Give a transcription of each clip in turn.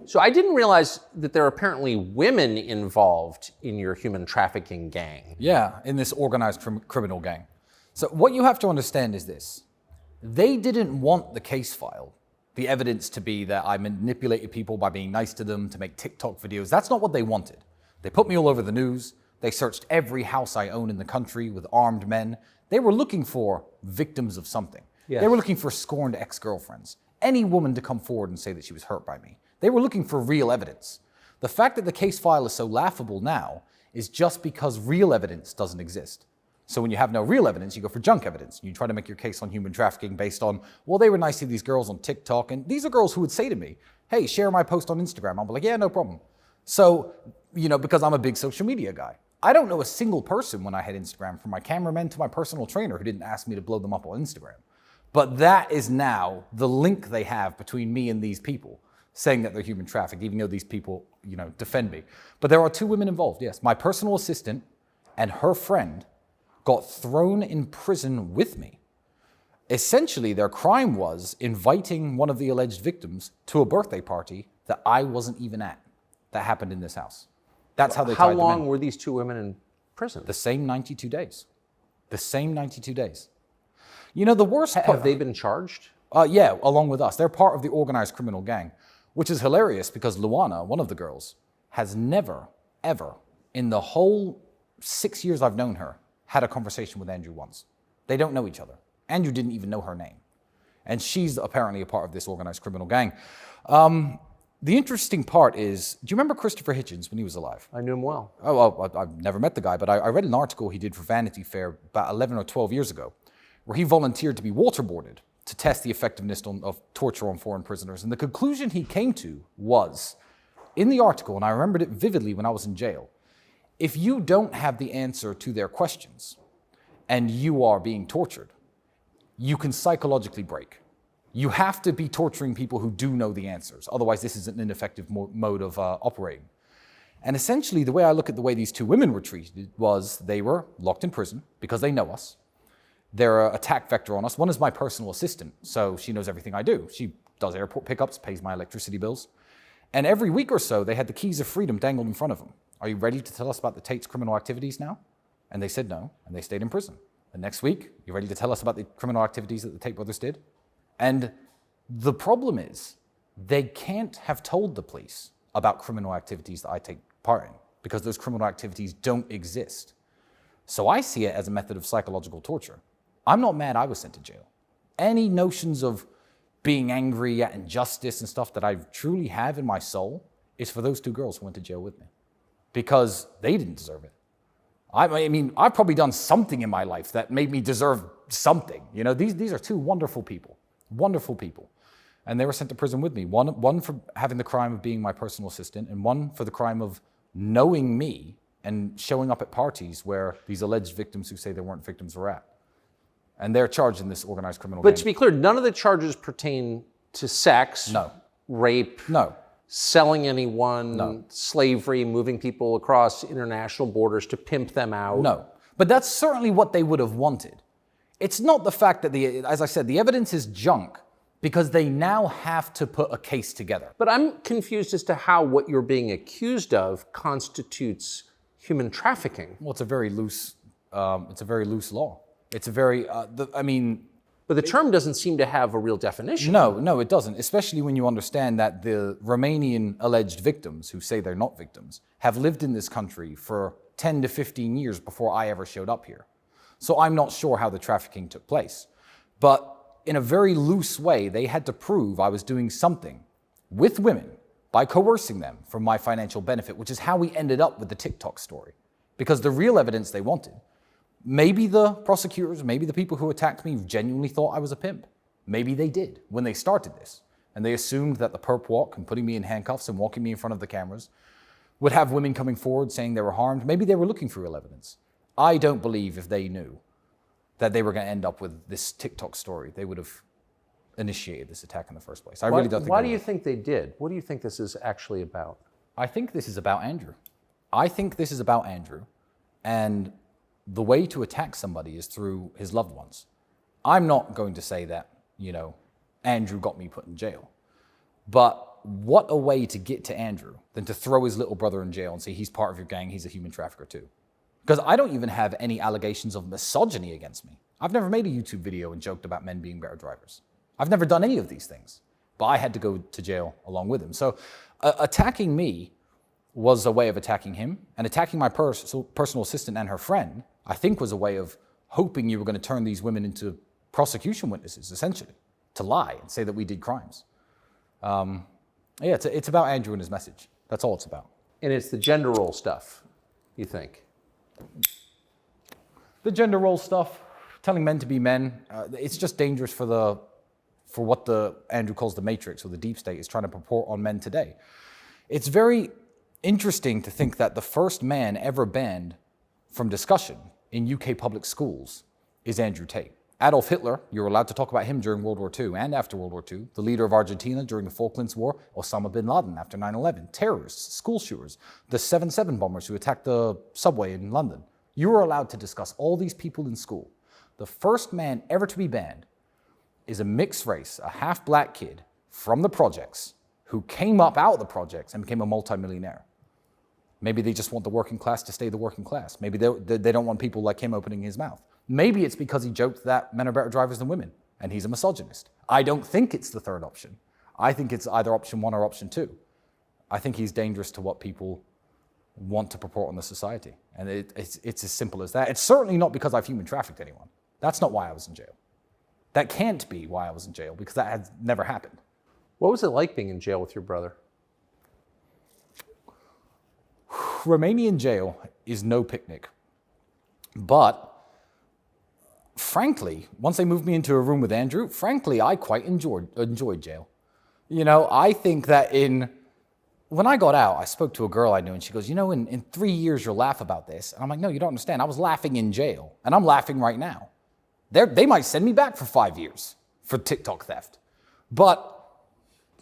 So I didn't realize that there are apparently women involved in your human trafficking gang. Yeah, in this organized criminal gang. So what you have to understand is this. They didn't want the case file, the evidence to be that I manipulated people by being nice to them, to make TikTok videos. That's not what they wanted. They put me all over the news. They searched every house I own in the country with armed men. They were looking for victims of something. Yes. They were looking for scorned ex-girlfriends. Any woman to come forward and say that she was hurt by me. They were looking for real evidence. The fact that the case file is so laughable now is just because real evidence doesn't exist. So when you have no real evidence, you go for junk evidence. You try to make your case on human trafficking based on, well, they were nice to these girls on TikTok. And these are girls who would say to me, hey, share my post on Instagram. I'll be like, yeah, no problem. So, because I'm a big social media guy. I don't know a single person when I had Instagram, from my cameraman to my personal trainer, who didn't ask me to blow them up on Instagram. But that is now the link they have between me and these people, saying that they're human trafficked, even though these people, defend me. But there are 2 women involved, yes. My personal assistant and her friend got thrown in prison with me. Essentially, their crime was inviting one of the alleged victims to a birthday party that I wasn't even at, that happened in this house. That's how they tied them in. How long were these 2 women in prison? The same 92 days. The same 92 days. The worst part... Have they been charged? Yeah, along with us. They're part of the organized criminal gang, which is hilarious because Luana, one of the girls, has never, ever, in the whole 6 years I've known her, had a conversation with Andrew once. They don't know each other. Andrew didn't even know her name. And she's apparently a part of this organized criminal gang. The interesting part is, do you remember Christopher Hitchens when he was alive? I knew him well. I've never met the guy, but I read an article he did for Vanity Fair about 11 or 12 years ago, where he volunteered to be waterboarded to test the effectiveness of torture on foreign prisoners. And the conclusion he came to was, in the article, and I remembered it vividly when I was in jail, if you don't have the answer to their questions and you are being tortured, you can psychologically break. You have to be torturing people who do know the answers. Otherwise, this isn't an effective mode of operating. And essentially, the way I look at the way these 2 women were treated was they were locked in prison because they know us. They're an attack vector on us. One is my personal assistant, so she knows everything I do. She does airport pickups, pays my electricity bills. And every week or so, they had the keys of freedom dangled in front of them. Are you ready to tell us about the Tate's criminal activities now? And they said no, and they stayed in prison. The next week, you ready to tell us about the criminal activities that the Tate brothers did? And the problem is, they can't have told the police about criminal activities that I take part in, because those criminal activities don't exist. So I see it as a method of psychological torture. I'm not mad I was sent to jail. Any notions of being angry at injustice and stuff that I truly have in my soul is for those 2 girls who went to jail with me, because they didn't deserve it. I mean, I've probably done something in my life that made me deserve something. These are 2 wonderful people, and they were sent to prison with me. One for having the crime of being my personal assistant, and one for the crime of knowing me and showing up at parties where these alleged victims who say they weren't victims were at. And they're charged in this organized criminal gang. But to be clear, none of the charges pertain to sex, no, rape, no, selling anyone, no, slavery, moving people across international borders to pimp them out. No, but that's certainly what they would have wanted. It's not the fact that, as I said, the evidence is junk because they now have to put a case together. But I'm confused as to how what you're being accused of constitutes human trafficking. Well, it's a very loose law. It's a very, But the term doesn't seem to have a real definition. No, it doesn't, especially when you understand that the Romanian alleged victims, who say they're not victims, have lived in this country for 10 to 15 years before I ever showed up here. So I'm not sure how the trafficking took place. But in a very loose way, they had to prove I was doing something with women by coercing them for my financial benefit, which is how we ended up with the TikTok story. Because the real evidence they wanted, maybe the prosecutors, maybe the people who attacked me genuinely thought I was a pimp. Maybe they did when they started this. And they assumed that the perp walk and putting me in handcuffs and walking me in front of the cameras would have women coming forward saying they were harmed. Maybe they were looking for real evidence. I don't believe if they knew that they were going to end up with this TikTok story, they would have initiated this attack in the first place. I really don't think. Why do you think they did? What do you think this is actually about? I think this is about Andrew. And the way to attack somebody is through his loved ones. I'm not going to say that, Andrew got me put in jail. But what a way to get to Andrew than to throw his little brother in jail and say, he's part of your gang, he's a human trafficker too. Because I don't even have any allegations of misogyny against me. I've never made a YouTube video and joked about men being better drivers. I've never done any of these things, but I had to go to jail along with him. So attacking me was a way of attacking him, and attacking my personal assistant and her friend, I think, was a way of hoping you were going to turn these women into prosecution witnesses, essentially, to lie and say that we did crimes. Yeah, it's about Andrew and his message. That's all it's about. And it's the gender role stuff, you think? The gender role stuff, telling men to be men, it's just dangerous for what the Andrew calls the matrix, or the deep state, is trying to purport on men today. It's very interesting to think that the first man ever banned from discussion in UK public schools is Andrew Tate. Adolf Hitler, you were allowed to talk about him during World War II and after World War II. The leader of Argentina during the Falklands War, Osama bin Laden after 9/11. Terrorists, school shooters, the 7/7 bombers who attacked the subway in London. You were allowed to discuss all these people in school. The first man ever to be banned is a mixed race, a half-black kid from the projects who came up out of the projects and became a multimillionaire. Maybe they just want the working class to stay the working class. Maybe they don't want people like him opening his mouth. Maybe it's because he joked that men are better drivers than women, and he's a misogynist. I don't think it's the third option. I think it's either option one or option two. I think he's dangerous to what people want to purport on the society. And it's as simple as that. It's certainly not because I've human trafficked anyone. That's not why I was in jail. That can't be why I was in jail, because that has never happened. What was it like being in jail with your brother? Romanian jail is no picnic. But frankly, once they moved me into a room with Andrew, frankly, I quite enjoyed jail. You know, I think that when I got out, I spoke to a girl I knew, and she goes, you know, in 3 years, you'll laugh about this. And I'm like, no, you don't understand. I was laughing in jail, and I'm laughing right now. They might send me back for 5 years for TikTok theft. But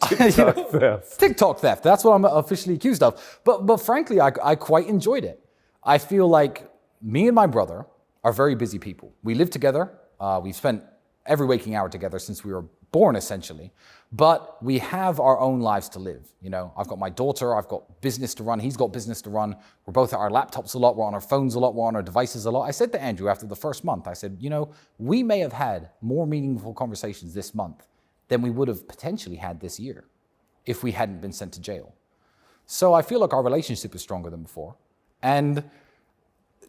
TikTok theft, that's what I'm officially accused of. But frankly, I quite enjoyed it. I feel like me and my brother are very busy people. We live together. We've spent every waking hour together since we were born, essentially. But we have our own lives to live. You know, I've got my daughter, I've got business to run, he's got business to run. We're both at our laptops a lot, we're on our phones a lot, we're on our devices a lot. I said to Andrew after the first month, I said, you know, we may have had more meaningful conversations this month than we would have potentially had this year if we hadn't been sent to jail. So I feel like our relationship is stronger than before. And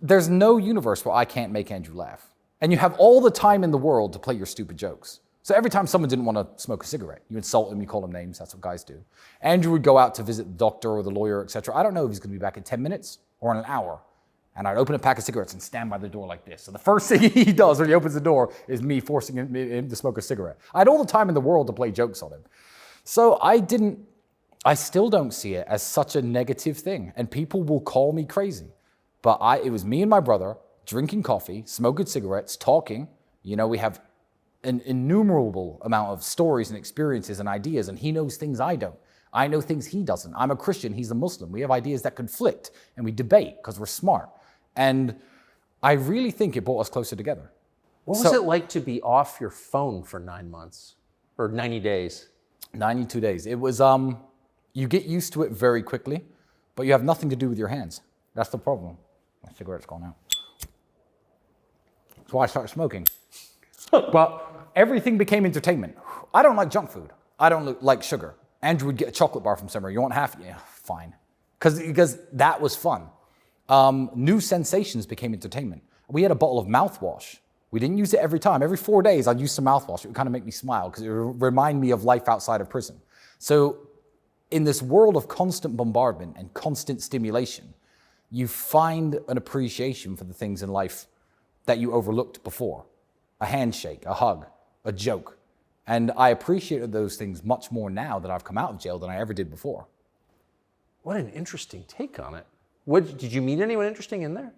there's no universe where I can't make Andrew laugh. And you have all the time in the world to play your stupid jokes. So every time someone didn't want to smoke a cigarette, you insult him, you call him names, that's what guys do. Andrew would go out to visit the doctor or the lawyer, etc. I don't know if he's going to be back in 10 minutes or in an hour. And I'd open a pack of cigarettes and stand by the door like this. So the first thing he does when he opens the door is me forcing him to smoke a cigarette. I had all the time in the world to play jokes on him. So I still don't see it as such a negative thing. And people will call me crazy. But it was me and my brother drinking coffee, smoking cigarettes, talking. You know, we have an innumerable amount of stories and experiences and ideas, and he knows things I don't. I know things he doesn't. I'm a Christian, he's a Muslim. We have ideas that conflict, and we debate because we're smart. And I really think it brought us closer together. What was it like to be off your phone for 9 months or 90 days? 92 days. It was, you get used to it very quickly, but you have nothing to do with your hands. That's the problem. My cigarette's gone out. That's why I started smoking. But everything became entertainment. I don't like junk food. I don't like sugar. Andrew would get a chocolate bar from somewhere. You want half? Yeah, fine. Because that was fun. New sensations became entertainment. We had a bottle of mouthwash. We didn't use it every time. Every 4 days, I'd use some mouthwash. It would kind of make me smile because it would remind me of life outside of prison. So in this world of constant bombardment and constant stimulation, you find an appreciation for the things in life that you overlooked before. A handshake, a hug, a joke. And I appreciated those things much more now that I've come out of jail than I ever did before. What an interesting take on it. Did you meet anyone interesting in there?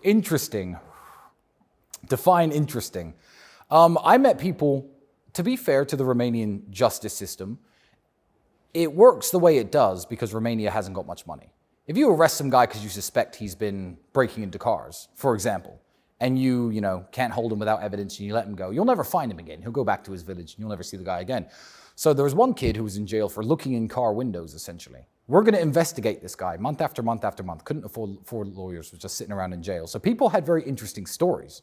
Interesting. Define interesting. I met people, to be fair to the Romanian justice system, it works the way it does because Romania hasn't got much money. If you arrest some guy because you suspect he's been breaking into cars, for example, and you can't hold him without evidence and you let him go, you'll never find him again. He'll go back to his village and you'll never see the guy again. So there was one kid who was in jail for looking in car windows, essentially. We're going to investigate this guy month after month after month. Couldn't afford lawyers, was just sitting around in jail. So people had very interesting stories.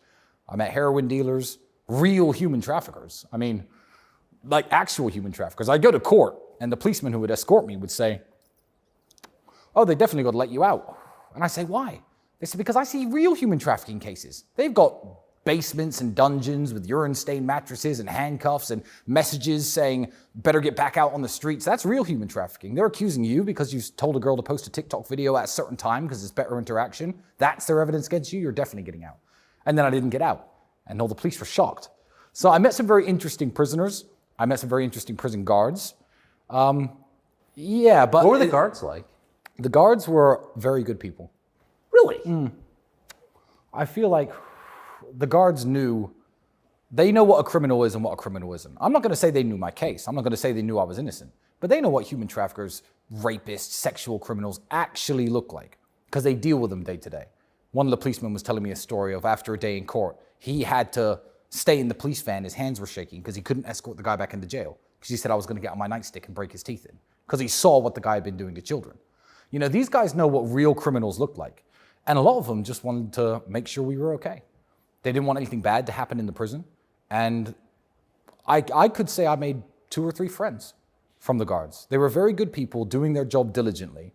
I met heroin dealers, real human traffickers. I mean, like actual human traffickers. I'd go to court, and the policeman who would escort me would say, "Oh, they definitely got to let you out." And I say, "Why?" They said, "Because I see real human trafficking cases. They've got basements and dungeons with urine-stained mattresses and handcuffs and messages saying, better get back out on the streets. That's real human trafficking. They're accusing you because you told a girl to post a TikTok video at a certain time because it's better interaction. That's their evidence against you. You're definitely getting out." And then I didn't get out. And all the police were shocked. So I met some very interesting prisoners. I met some very interesting prison guards. Yeah, but... What were the guards like? The guards were very good people. Really? I feel like the guards they know what a criminal is and what a criminal isn't. I'm not going to say they knew my case. I'm not going to say they knew I was innocent. But they know what human traffickers, rapists, sexual criminals actually look like because they deal with them day to day. One of the policemen was telling me a story of after a day in court, he had to stay in the police van. His hands were shaking because he couldn't escort the guy back into jail because he said I was going to get on my nightstick and break his teeth in because he saw what the guy had been doing to children. You know, these guys know what real criminals look like. And a lot of them just wanted to make sure we were okay. They didn't want anything bad to happen in the prison. And I could say I made 2 or 3 friends from the guards. They were very good people doing their job diligently.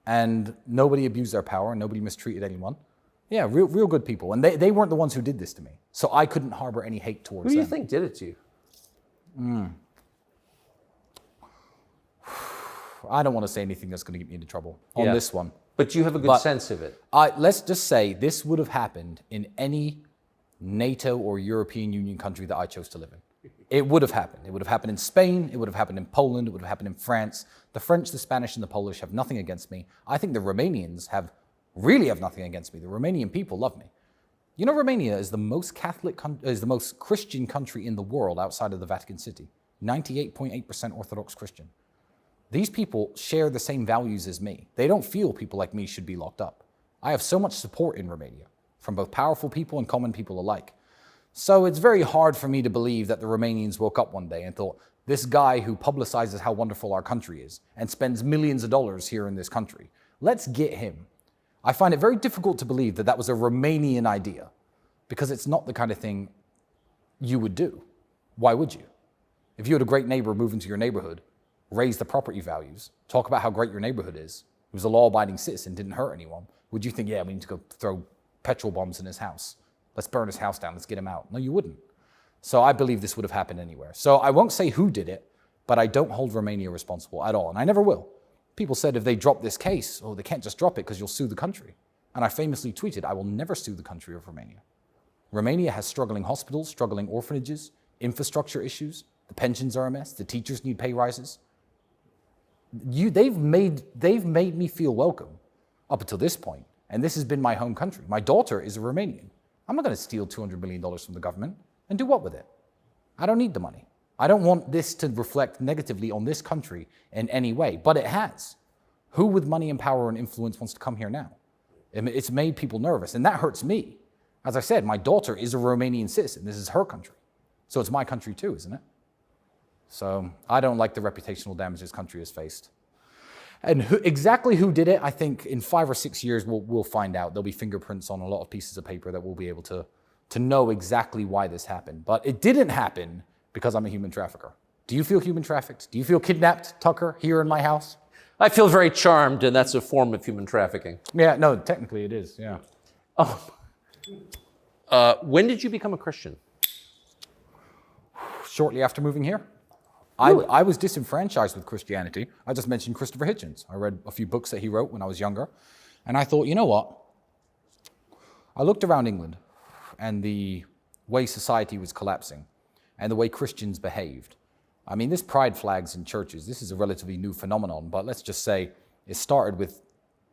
And nobody abused their power and nobody mistreated anyone. Yeah, real good people. And they weren't the ones who did this to me. So I couldn't harbor any hate towards them. Who do you think did it to you? I don't want to say anything that's going to get me into trouble on this one. But you have a good sense of it. Let's just say this would have happened in any NATO or European Union country that I chose to live in. It would have happened. It would have happened in Spain. It would have happened in Poland. It would have happened in France. The French, the Spanish, and the Polish have nothing against me. I think the Romanians really have nothing against me. The Romanian people love me. You know, Romania is the most is the most Christian country in the world outside of the Vatican City. 98.8% Orthodox Christian. These people share the same values as me. They don't feel people like me should be locked up. I have so much support in Romania from both powerful people and common people alike. So it's very hard for me to believe that the Romanians woke up one day and thought, this guy who publicizes how wonderful our country is and spends millions of dollars here in this country, let's get him. I find it very difficult to believe that that was a Romanian idea because it's not the kind of thing you would do. Why would you? If you had a great neighbor move into your neighborhood, raise the property values, talk about how great your neighborhood is, he was a law-abiding citizen, didn't hurt anyone, would you think, yeah, we need to go throw petrol bombs in his house. Let's burn his house down, let's get him out. No, you wouldn't. So I believe this would have happened anywhere. So I won't say who did it, but I don't hold Romania responsible at all, and I never will. People said if they drop this case, they can't just drop it because you'll sue the country. And I famously tweeted, I will never sue the country of Romania. Romania has struggling hospitals, struggling orphanages, infrastructure issues, the pensions are a mess, the teachers need pay rises. They've made me feel welcome up until this point, and this has been my home country. My daughter is a Romanian. I'm not going to steal $200 million from the government and do what with it? I don't need the money. I don't want this to reflect negatively on this country in any way, but it has. Who with money and power and influence wants to come here now? It's made people nervous, and that hurts me. As I said, my daughter is a Romanian citizen. This is her country. So it's my country too, isn't it? So I don't like the reputational damage this country has faced. And exactly who did it, I think in 5 or 6 years we'll find out. There'll be fingerprints on a lot of pieces of paper that we'll be able to know exactly why this happened. But it didn't happen because I'm a human trafficker. Do you feel human trafficked? Do you feel kidnapped, Tucker, here in my house? I feel very charmed, and that's a form of human trafficking. Yeah, no, technically it is, yeah. When did you become a Christian? Shortly after moving here. Really? I was disenfranchised with Christianity. I just mentioned Christopher Hitchens. I read a few books that he wrote when I was younger. And I thought, you know what? I looked around England and the way society was collapsing and the way Christians behaved. I mean, this pride flags in churches, this is a relatively new phenomenon, but let's just say it started with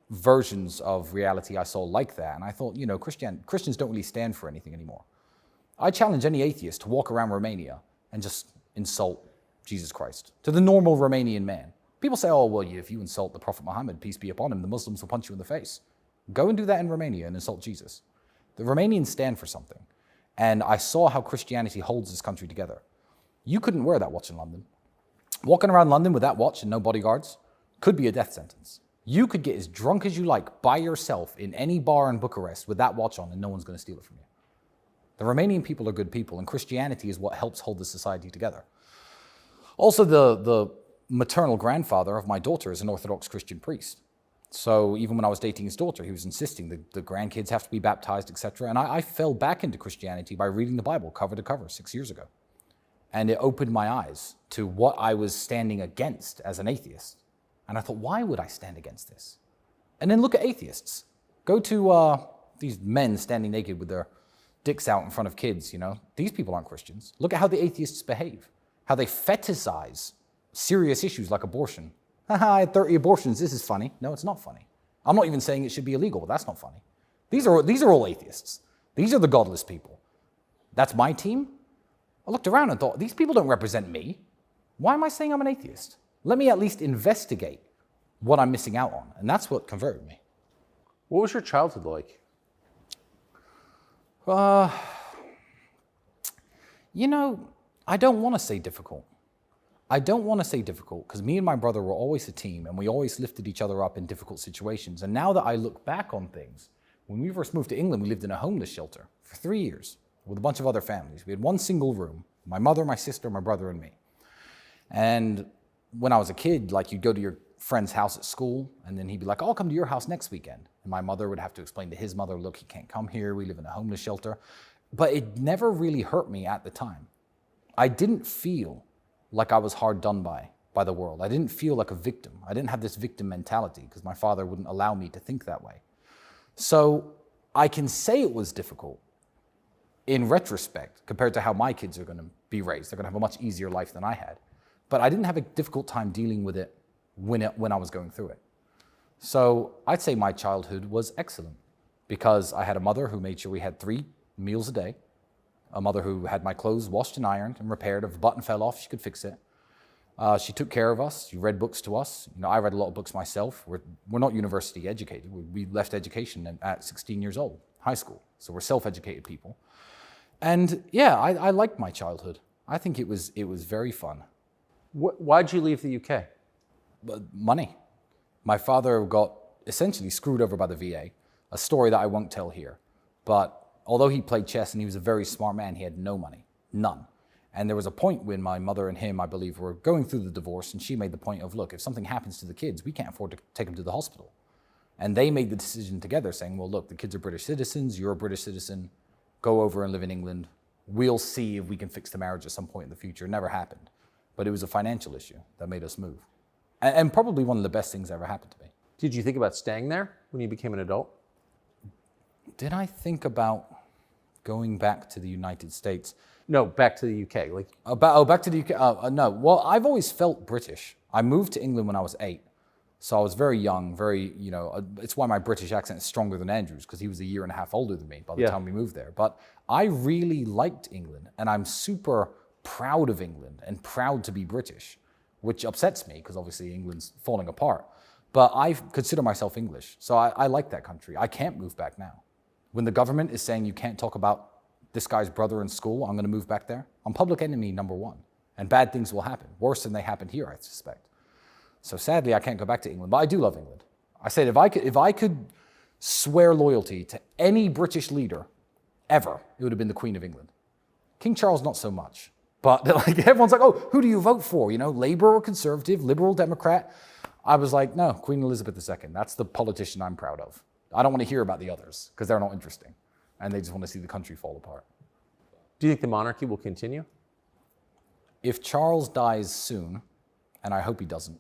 versions of reality I saw like that. And I thought, you know, Christians don't really stand for anything anymore. I challenge any atheist to walk around Romania and just insult Jesus Christ to the normal Romanian man. People say, oh, well, if you insult the Prophet Muhammad, peace be upon him, the Muslims will punch you in the face. Go and do that in Romania and insult Jesus. The Romanians stand for something. And I saw how Christianity holds this country together. You couldn't wear that watch in London. Walking around London with that watch and no bodyguards could be a death sentence. You could get as drunk as you like by yourself in any bar in Bucharest with that watch on and no one's going to steal it from you. The Romanian people are good people, and Christianity is what helps hold the society together. Also, the maternal grandfather of my daughter is an Orthodox Christian priest. So even when I was dating his daughter, he was insisting that the grandkids have to be baptized, etc. And I fell back into Christianity by reading the Bible cover to cover 6 years ago. And it opened my eyes to what I was standing against as an atheist. And I thought, why would I stand against this? And then look at atheists. Go to these men standing naked with their dicks out in front of kids, you know. These people aren't Christians. Look at how the atheists behave, how they fetishize serious issues like abortion. Haha, I had 30 abortions, this is funny. No, it's not funny. I'm not even saying it should be illegal, but that's not funny. These are all atheists. These are the godless people. That's my team? I looked around and thought, these people don't represent me. Why am I saying I'm an atheist? Let me at least investigate what I'm missing out on. And that's what converted me. What was your childhood like? You know, I don't want to say difficult. I don't want to say difficult because me and my brother were always a team and we always lifted each other up in difficult situations. And now that I look back on things, when we first moved to England, we lived in a homeless shelter for 3 years with a bunch of other families. We had one single room, my mother, my sister, my brother, and me. And when I was a kid, like you'd go to your friend's house at school and then he'd be like, I'll come to your house next weekend. And my mother would have to explain to his mother, look, he can't come here. We live in a homeless shelter. But it never really hurt me at the time. I didn't feel like I was hard done by the world. I didn't feel like a victim. I didn't have this victim mentality because my father wouldn't allow me to think that way. So I can say it was difficult in retrospect compared to how my kids are going to be raised. They're going to have a much easier life than I had. But I didn't have a difficult time dealing with it when I was going through it. So I'd say my childhood was excellent because I had a mother who made sure we had 3 meals a day, a mother who had my clothes washed and ironed and repaired. If a button fell off, she could fix it. She took care of us. She read books to us. You know, I read a lot of books myself. We're not university educated. We left education at 16 years old, high school. So we're self-educated people. And yeah, I liked my childhood. I think it was very fun. Why'd you leave the UK? Money. My father got essentially screwed over by the VA, a story that I won't tell here. But although he played chess and he was a very smart man, he had no money, none. And there was a point when my mother and him, I believe, were going through the divorce, and she made the point of, look, if something happens to the kids, we can't afford to take them to the hospital. And they made the decision together saying, well, look, the kids are British citizens, you're a British citizen, go over and live in England. We'll see if we can fix the marriage at some point in the future. It never happened. But it was a financial issue that made us move. And probably one of the best things that ever happened to me. Did you think about staying there when you became an adult? Did I think about going back to the United States? No, back to the UK. Back to the UK? No. Well, I've always felt British. I moved to England when I was 8. So I was very young, it's why my British accent is stronger than Andrew's, because he was a year and a half older than me by the time we moved there. But I really liked England, and I'm super proud of England and proud to be British, which upsets me because obviously England's falling apart. But I consider myself English, so I like that country. I can't move back now. When the government is saying you can't talk about this guy's brother in school, I'm going to move back there. I'm public enemy #1, and bad things will happen, worse than they happened here, I suspect. So sadly, I can't go back to England, but I do love England. I said if I could swear loyalty to any British leader ever, it would have been the Queen of England. King Charles, not so much. But like everyone's like, oh, who do you vote for? You know, Labour or Conservative, Liberal, Democrat? I was like, no, Queen Elizabeth II. That's the politician I'm proud of. I don't want to hear about the others because they're not interesting. And they just want to see the country fall apart. Do you think the monarchy will continue? If Charles dies soon, and I hope he doesn't,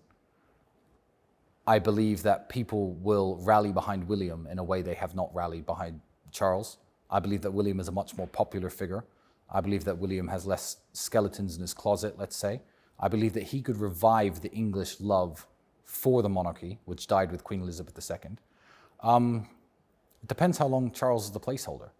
I believe that people will rally behind William in a way they have not rallied behind Charles. I believe that William is a much more popular figure. I believe that William has less skeletons in his closet, let's say. I believe that he could revive the English love for the monarchy, which died with Queen Elizabeth II. It depends how long Charles is the placeholder.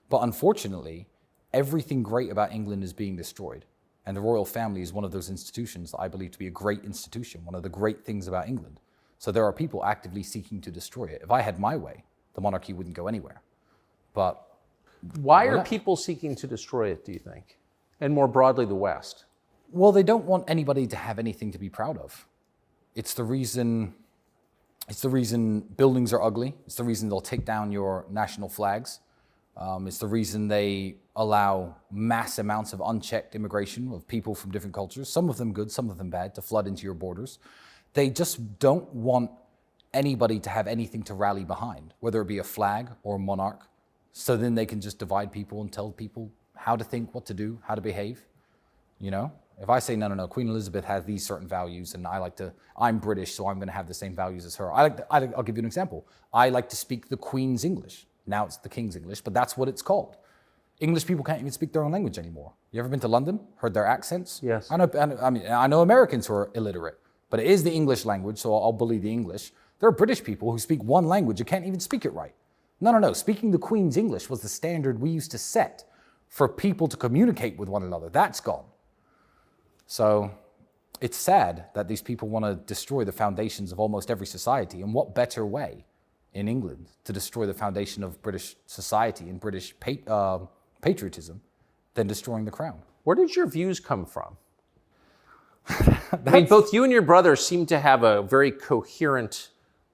But unfortunately, everything great about England is being destroyed. And the royal family is one of those institutions that I believe to be a great institution, one of the great things about England. So there are people actively seeking to destroy it. If I had my way, the monarchy wouldn't go anywhere. But why are people seeking to destroy it, do you think? And more broadly, the West? Well, they don't want anybody to have anything to be proud of. It's the reason buildings are ugly. It's the reason they'll take down your national flags. It's the reason they allow mass amounts of unchecked immigration of people from different cultures, some of them good, some of them bad, to flood into your borders. They just don't want anybody to have anything to rally behind, whether it be a flag or a monarch. So then they can just divide people and tell people how to think, what to do, how to behave. You know, if I say, no, Queen Elizabeth has these certain values and I'm British, so I'm going to have the same values as her. I'll give you an example. I like to speak the Queen's English. Now it's the King's English, but that's what it's called. English people can't even speak their own language anymore. You ever been to London? Heard their accents? Yes. I know Americans who are illiterate, but it is the English language, so I'll bully the English. There are British people who speak one language and can't even speak it right. No. Speaking the Queen's English was the standard we used to set for people to communicate with one another. That's gone. So it's sad that these people want to destroy the foundations of almost every society. And what better way in England to destroy the foundation of British society and British patriotism than destroying the crown? Where did your views come from? I mean, both you and your brother seem to have a very coherent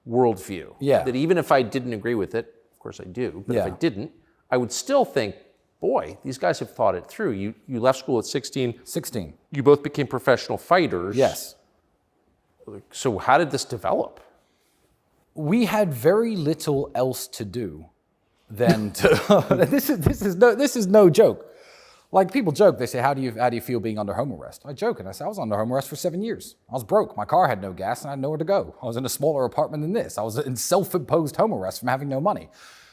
worldview. Yeah. That even if I didn't agree with it, of course I do, but if I didn't, I would still think, boy, these guys have thought it through. You left school at 16. 16. You both became professional fighters. Yes. So how did this develop? We had very little else to do than to. This is no joke. Like, people joke. They say, "How do you feel being under home arrest?" I joke and I say, "I was under home arrest for 7 years. I was broke. My car had no gas and I had nowhere to go. I was in a smaller apartment than this. I was in self-imposed home arrest from having no money."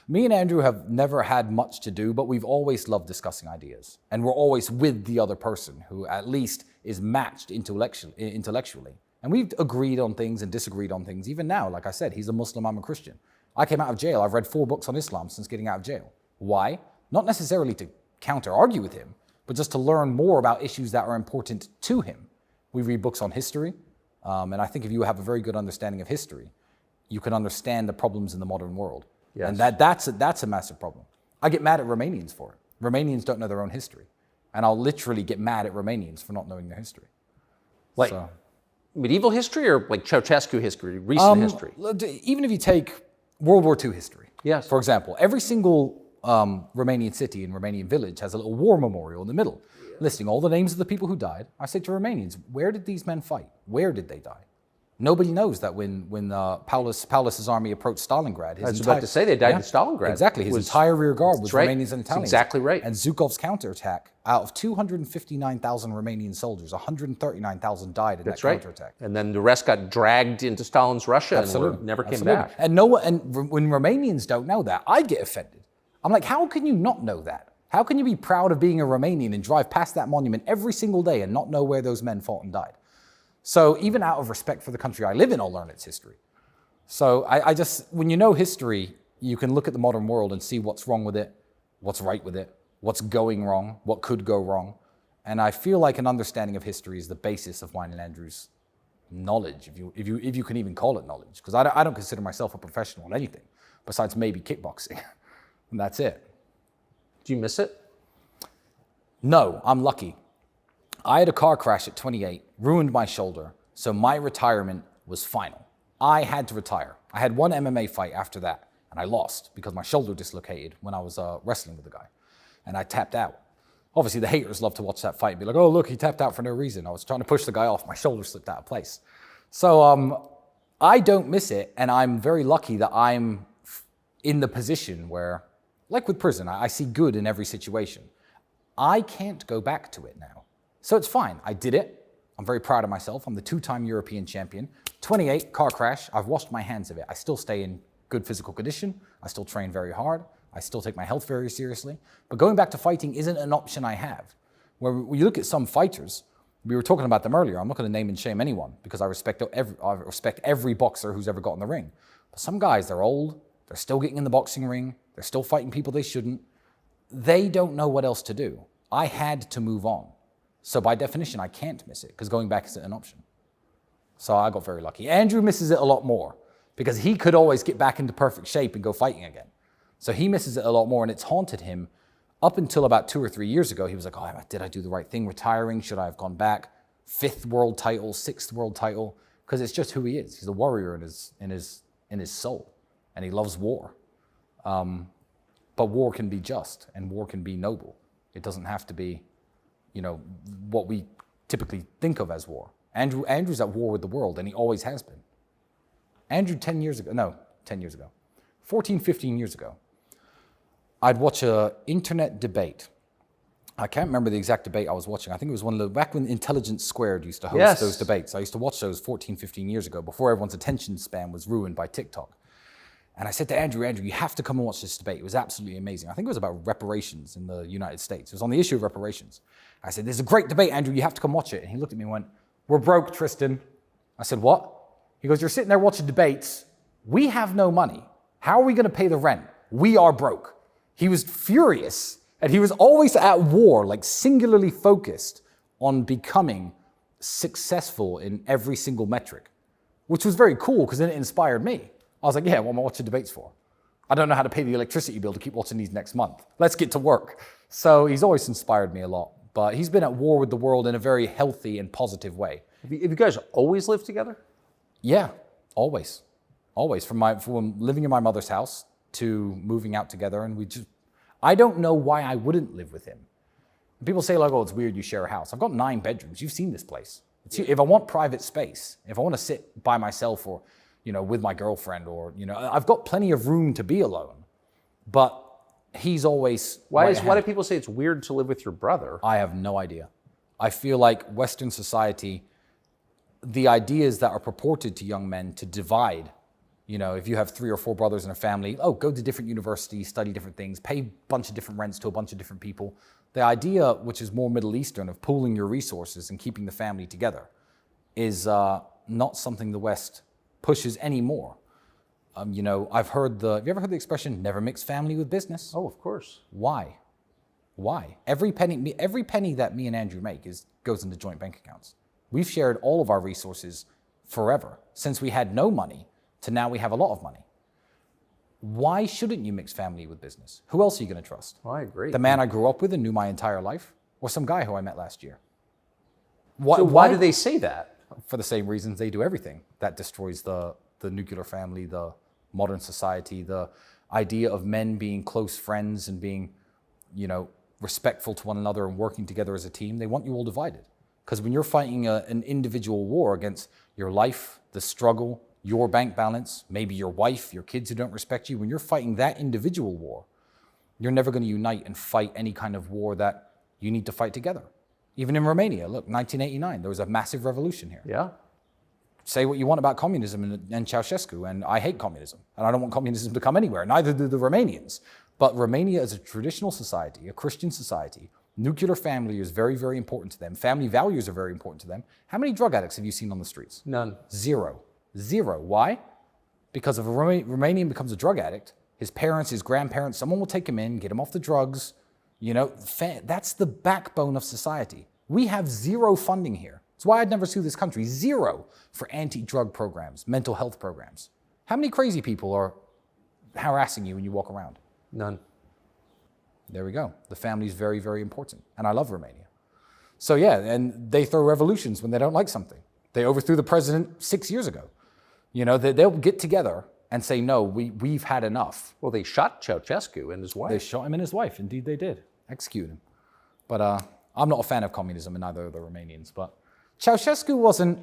Me and Andrew have never had much to do, but we've always loved discussing ideas. And we're always with the other person who at least is matched intellectually. And we've agreed on things and disagreed on things. Even now, like I said, he's a Muslim, I'm a Christian. I came out of jail. I've read 4 books on Islam since getting out of jail. Why? Not necessarily to counter-argue with him, but just to learn more about issues that are important to him. We read books on history, and I think if you have a very good understanding of history, you can understand the problems in the modern world. Yes. And that's a massive problem. I get mad at Romanians for it. Romanians don't know their own history. And I'll literally get mad at Romanians for not knowing their history. Like medieval history or like Ceausescu history, recent history? Even if you take World War II history. Yes. For example, every single Romanian city and Romanian village has a little war memorial in the middle, listing all the names of the people who died. I say to Romanians, where did these men fight? Where did they die? Nobody knows that when Paulus's army approached Stalingrad, I was about to say they died in Stalingrad. Exactly. His entire rear guard was Romanians and Italians. That's exactly right. And Zhukov's counterattack, out of 259,000 Romanian soldiers, 139,000 died in that counterattack. And then the rest got dragged into Stalin's Russia and never came back. And when Romanians don't know that, I get offended. I'm like, how can you not know that? How can you be proud of being a Romanian and drive past that monument every single day and not know where those men fought and died? So even out of respect for the country I live in, I'll learn its history. So I just, when you know history, you can look at the modern world and see what's wrong with it, what's right with it, what's going wrong, what could go wrong. And I feel like an understanding of history is the basis of mine and Andrew's knowledge, if you can even call it knowledge. Because I don't consider myself a professional in anything, besides maybe kickboxing. And that's it. Do you miss it? No, I'm lucky. I had a car crash at 28, ruined my shoulder, so my retirement was final. I had to retire. I had one MMA fight after that, and I lost because my shoulder dislocated when I was wrestling with the guy, and I tapped out. Obviously, the haters love to watch that fight and be like, "Oh, look, he tapped out for no reason." I was trying to push the guy off. My shoulder slipped out of place. So I don't miss it, and I'm very lucky that I'm in the position where, like with prison, I see good in every situation. I can't go back to it now. So it's fine. I did it. I'm very proud of myself. I'm the 2-time European champion. 28, car crash. I've washed my hands of it. I still stay in good physical condition. I still train very hard. I still take my health very seriously. But going back to fighting isn't an option I have. Where you look at some fighters, we were talking about them earlier. I'm not going to name and shame anyone because I respect every boxer who's ever got in the ring. But some guys, they're old. They're still getting in the boxing ring. They're still fighting people they shouldn't. They don't know what else to do. I had to move on. So by definition, I can't miss it because going back isn't an option. So I got very lucky. Andrew misses it a lot more because he could always get back into perfect shape and go fighting again. So he misses it a lot more and it's haunted him Up until about 2 or 3 years ago, he was like, oh, did I do the right thing retiring? Should I have gone back? 5th world title, 6th world title, because it's just who he is. He's a warrior in his soul, and he loves war. But war can be just, and war can be noble. It doesn't have to be, what we typically think of as war. Andrew's at war with the world, and he always has been. Andrew 14, 15 years ago, I'd watch an internet debate. I can't remember the exact debate I was watching. I think it was one of the, back when Intelligence Squared used to host those debates. I used to watch those 14, 15 years ago before everyone's attention span was ruined by TikTok. And I said to Andrew, you have to come and watch this debate. It was absolutely amazing. I think it was about reparations in the United States. It was on the issue of reparations. I said, this is a great debate, Andrew. You have to come watch it. And he looked at me and went, we're broke, Tristan. I said, what? He goes, you're sitting there watching debates. We have no money. How are we going to pay the rent? We are broke. He was furious. And he was always at war, like singularly focused on becoming successful in every single metric, which was very cool because then it inspired me. I was like, yeah, what am I watching debates for? I don't know how to pay the electricity bill to keep watching these next month. Let's get to work. So he's always inspired me a lot, but he's been at war with the world in a very healthy and positive way. Have you guys always lived together? Yeah, always. Always. From living in my mother's house to moving out together, and I don't know why I wouldn't live with him. People say like, oh, it's weird you share a house. I've got 9 bedrooms. You've seen this place. If I want private space, if I want to sit by myself or, with my girlfriend or, I've got plenty of room to be alone. But he's always... Why do people say it's weird to live with your brother? I have no idea. I feel like Western society, the ideas that are purported to young men to divide, if you have 3 or 4 brothers in a family, go to different universities, study different things, pay a bunch of different rents to a bunch of different people. The idea, which is more Middle Eastern, of pooling your resources and keeping the family together is not something the West pushes anymore. Have you ever heard the expression, never mix family with business? Oh, of course. Why? Every penny that me and Andrew make goes into joint bank accounts. We've shared all of our resources forever, since we had no money to now we have a lot of money. Why shouldn't you mix family with business? Who else are you going to trust? Oh, I agree. The man I grew up with and knew my entire life, or some guy who I met last year? Why do they say that? For the same reasons they do everything. That destroys the nuclear family, the modern society, the idea of men being close friends and being, respectful to one another and working together as a team. They want you all divided. Because when you're fighting an individual war against your life, the struggle, your bank balance, maybe your wife, your kids who don't respect you, when you're fighting that individual war, you're never going to unite and fight any kind of war that you need to fight together. Even in Romania, look, 1989, there was a massive revolution here. Yeah. Say what you want about communism and Ceausescu, and I hate communism, and I don't want communism to come anywhere, neither do the Romanians. But Romania is a traditional society, a Christian society. Nuclear family is very, very important to them. Family values are very important to them. How many drug addicts have you seen on the streets? None. Zero. Why? Because if a Romanian becomes a drug addict, his parents, his grandparents, someone will take him in, get him off the drugs. That's the backbone of society. We have zero funding here. That's why I'd never sue this country. Zero for anti-drug programs, mental health programs. How many crazy people are harassing you when you walk around? None. There we go. The family is very, very important. And I love Romania. So yeah, and they throw revolutions when they don't like something. They overthrew the president 6 years ago. They'll get together and say, no, we've had enough. Well, they shot Ceausescu and his wife. They shot him and his wife. Indeed, they did. Execute him. But I'm not a fan of communism, and neither are the Romanians. But Ceausescu wasn't,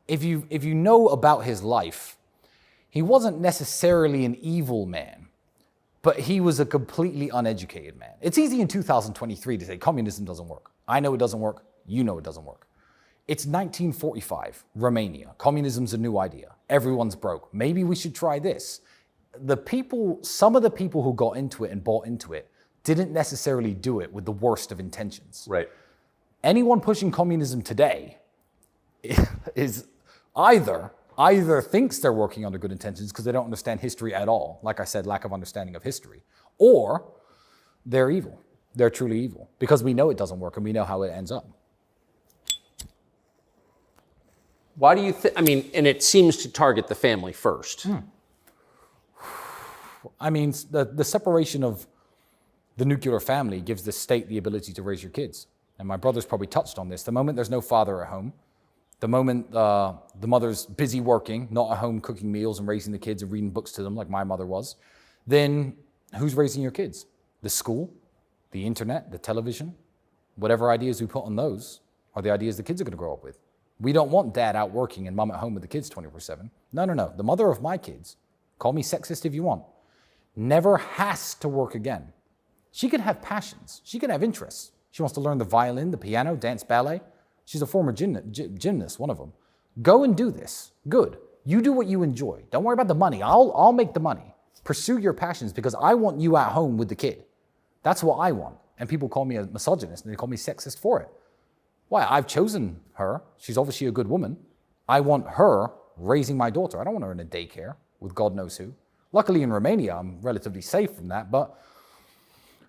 if you know about his life, he wasn't necessarily an evil man, but he was a completely uneducated man. It's easy in 2023 to say communism doesn't work. I know it doesn't work. You know it doesn't work. It's 1945, Romania. Communism's a new idea. Everyone's broke. Maybe we should try this. Some of the people who got into it and bought into it didn't necessarily do it with the worst of intentions. Right. Anyone pushing communism today is either thinks they're working under good intentions because they don't understand history at all. Like I said, lack of understanding of history. Or they're evil. They're truly evil because we know it doesn't work and we know how it ends up. Why do you think, and it seems to target the family first. The separation of the nuclear family gives the state the ability to raise your kids. And my brother's probably touched on this. The moment there's no father at home, the moment the mother's busy working, not at home cooking meals and raising the kids and reading books to them like my mother was, then who's raising your kids? The school, the internet, the television, whatever ideas we put on those are the ideas the kids are going to grow up with. We don't want dad out working and mom at home with the kids 24/7. No. The mother of my kids, call me sexist if you want, never has to work again. She can have passions. She can have interests. She wants to learn the violin, the piano, dance, ballet. She's a former gymnast, one of them. Go and do this. Good. You do what you enjoy. Don't worry about the money. I'll make the money. Pursue your passions because I want you at home with the kid. That's what I want. And people call me a misogynist and they call me sexist for it. Why? I've chosen her. She's obviously a good woman. I want her raising my daughter. I don't want her in a daycare with God knows who. Luckily in Romania, I'm relatively safe from that, but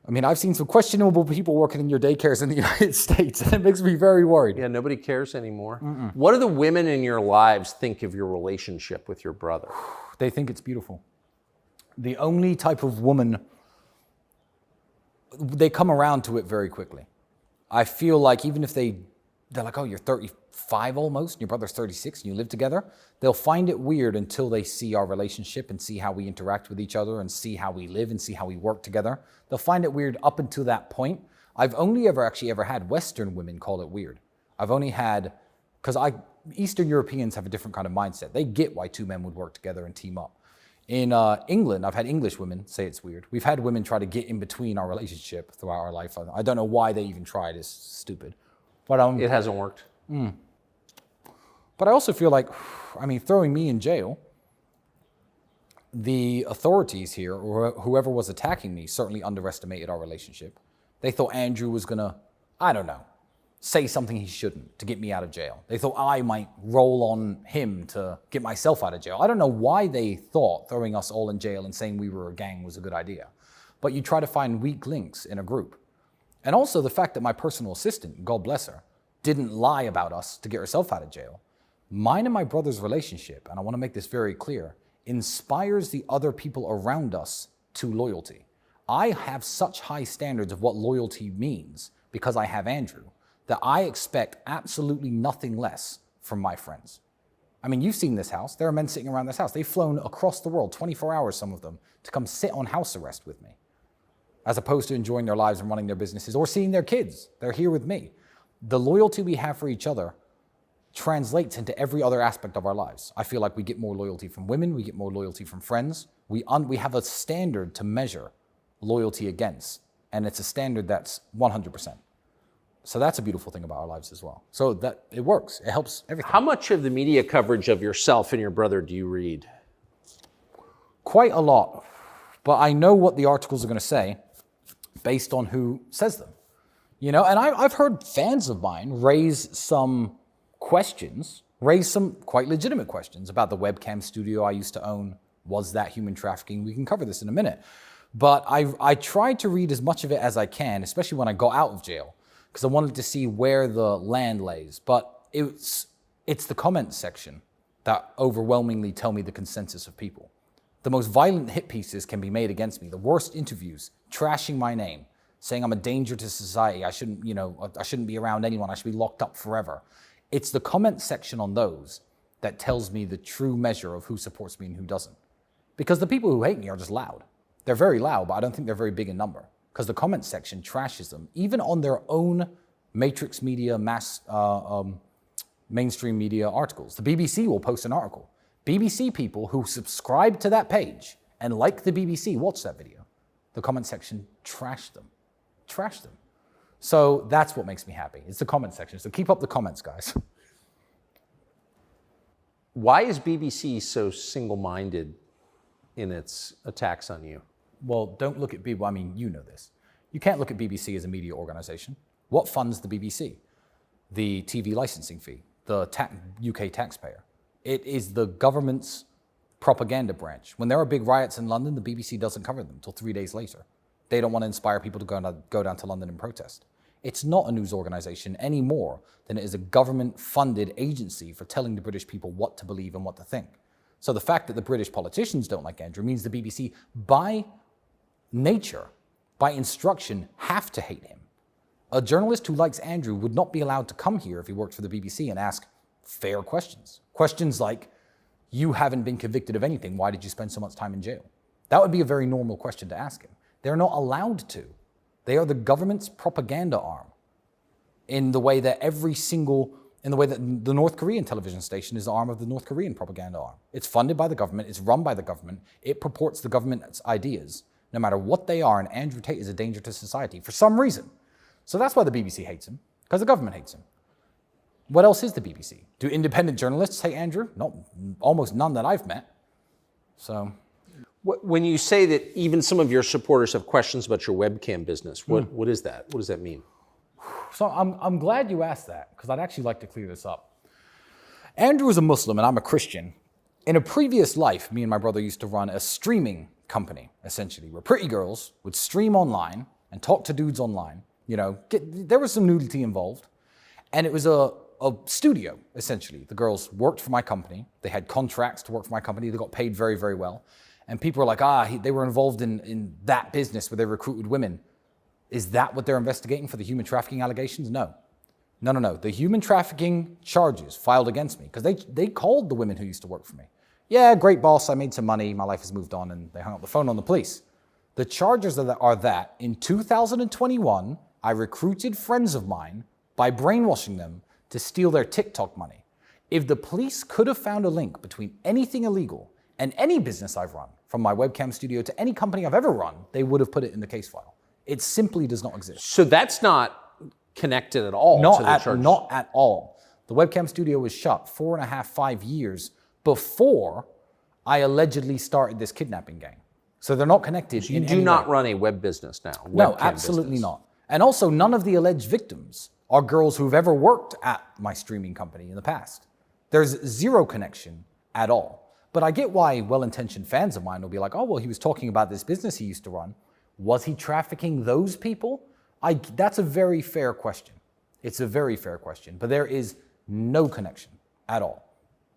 I mean, I've seen some questionable people working in your daycares in the United States, and it makes me very worried. Yeah, nobody cares anymore. What do the women in your lives think of your relationship with your brother? They think it's beautiful. The only type of woman, they come around to it very quickly. I feel like even if they're like, oh, you're 35 almost, and your brother's 36, and you live together, they'll find it weird until they see our relationship and see how we interact with each other and see how we live and see how we work together. They'll find it weird up until that point. I've only ever had Western women call it weird. I've only had, because Eastern Europeans have a different kind of mindset. They get why two men would work together and team up. In England, I've had English women say it's weird. We've had women try to get in between our relationship throughout our life. I don't know why they even tried. It's stupid. But it hasn't worked. But I also feel like, I mean, throwing me in jail, the authorities here, or whoever was attacking me, certainly underestimated our relationship. They thought Andrew was gonna, I don't know, say something he shouldn't to get me out of jail. They thought I might roll on him to get myself out of jail. I don't know why they thought throwing us all in jail and saying we were a gang was a good idea. But you try to find weak links in a group. And also the fact that my personal assistant, God bless her, didn't lie about us to get herself out of jail. Mine and my brother's relationship, and I want to make this very clear, inspires the other people around us to loyalty. I have such high standards of what loyalty means because I have Andrew, that I expect absolutely nothing less from my friends. I mean, you've seen this house. There are men sitting around this house. They've flown across the world, 24 hours, some of them, to come sit on house arrest with me, as opposed to enjoying their lives and running their businesses or seeing their kids. They're here with me. The loyalty we have for each other translates into every other aspect of our lives. I feel like we get more loyalty from women. We get more loyalty from friends. We have a standard to measure loyalty against, and it's a standard that's 100%. So that's a beautiful thing about our lives as well. So that it works. It helps everything. How much of the media coverage of yourself and your brother do you read? Quite a lot. But I know what the articles are going to say based on who says them. You know, and I've heard fans of mine raise some quite legitimate questions about the webcam studio I used to own. Was that human trafficking? We can cover this in a minute. But I tried to read as much of it as I can, especially when I got out of jail, because I wanted to see where the land lays. But it's the comment section that overwhelmingly tell me the consensus of people. The most violent hit pieces can be made against me. The worst interviews, trashing my name, saying I'm a danger to society. I shouldn't be around anyone. I should be locked up forever. It's the comment section on those that tells me the true measure of who supports me and who doesn't. Because the people who hate me are just loud. They're very loud, but I don't think they're very big in number. Because the comment section trashes them, even on their own matrix media, mainstream media articles. The BBC will post an article. BBC people who subscribe to that page and like the BBC watch that video. The comment section trash them. So that's what makes me happy. It's the comment section. So keep up the comments, guys. Why is BBC so single-minded in its attacks on you? Well, don't look at BBC. I mean, you know this. You can't look at BBC as a media organization. What funds the BBC? The TV licensing fee, the UK taxpayer. It is the government's propaganda branch. When there are big riots in London, the BBC doesn't cover them until 3 days later. They don't want to inspire people to go down to London and protest. It's not a news organization any more than it is a government-funded agency for telling the British people what to believe and what to think. So the fact that the British politicians don't like Andrew means the BBC, by nature, by instruction, have to hate him. A journalist who likes Andrew would not be allowed to come here if he worked for the BBC and ask fair questions. Questions like, you haven't been convicted of anything, why did you spend so much time in jail? That would be a very normal question to ask him. They're not allowed to. They are the government's propaganda arm in the way that the North Korean television station is the arm of the North Korean propaganda arm. It's funded by the government, it's run by the government, it purports the government's ideas, no matter what they are, and Andrew Tate is a danger to society for some reason. So that's why the BBC hates him, because the government hates him. What else is the BBC? Do independent journalists hate Andrew? No, almost none that I've met. So, when you say that even some of your supporters have questions about your webcam business, what is that? What does that mean? So I'm glad you asked that, because I'd actually like to clear this up. Andrew is a Muslim and I'm a Christian. In a previous life, me and my brother used to run a streaming company, essentially, where pretty girls would stream online and talk to dudes online. You know, there was some nudity involved. And it was a studio, essentially. The girls worked for my company. They had contracts to work for my company. They got paid very, very well. And people were like, they were involved in that business where they recruited women. Is that what they're investigating for the human trafficking allegations? No. No. The human trafficking charges filed against me, because they called the women who used to work for me. Yeah, great boss, I made some money, my life has moved on, and they hung up the phone on the police. The charges are that in 2021, I recruited friends of mine by brainwashing them to steal their TikTok money. If the police could have found a link between anything illegal and any business I've run, from my webcam studio to any company I've ever run, they would have put it in the case file. It simply does not exist. So that's not connected at all to the charges? Not at all. The webcam studio was shut 4.5, 5 years before I allegedly started this kidnapping gang. So they're not connected. So you do not run a web business now? No, absolutely not. And also, none of the alleged victims are girls who've ever worked at my streaming company in the past. There's zero connection at all. But I get why well-intentioned fans of mine will be like, oh, well, he was talking about this business he used to run. Was he trafficking those people? That's a very fair question. It's a very fair question. But there is no connection at all.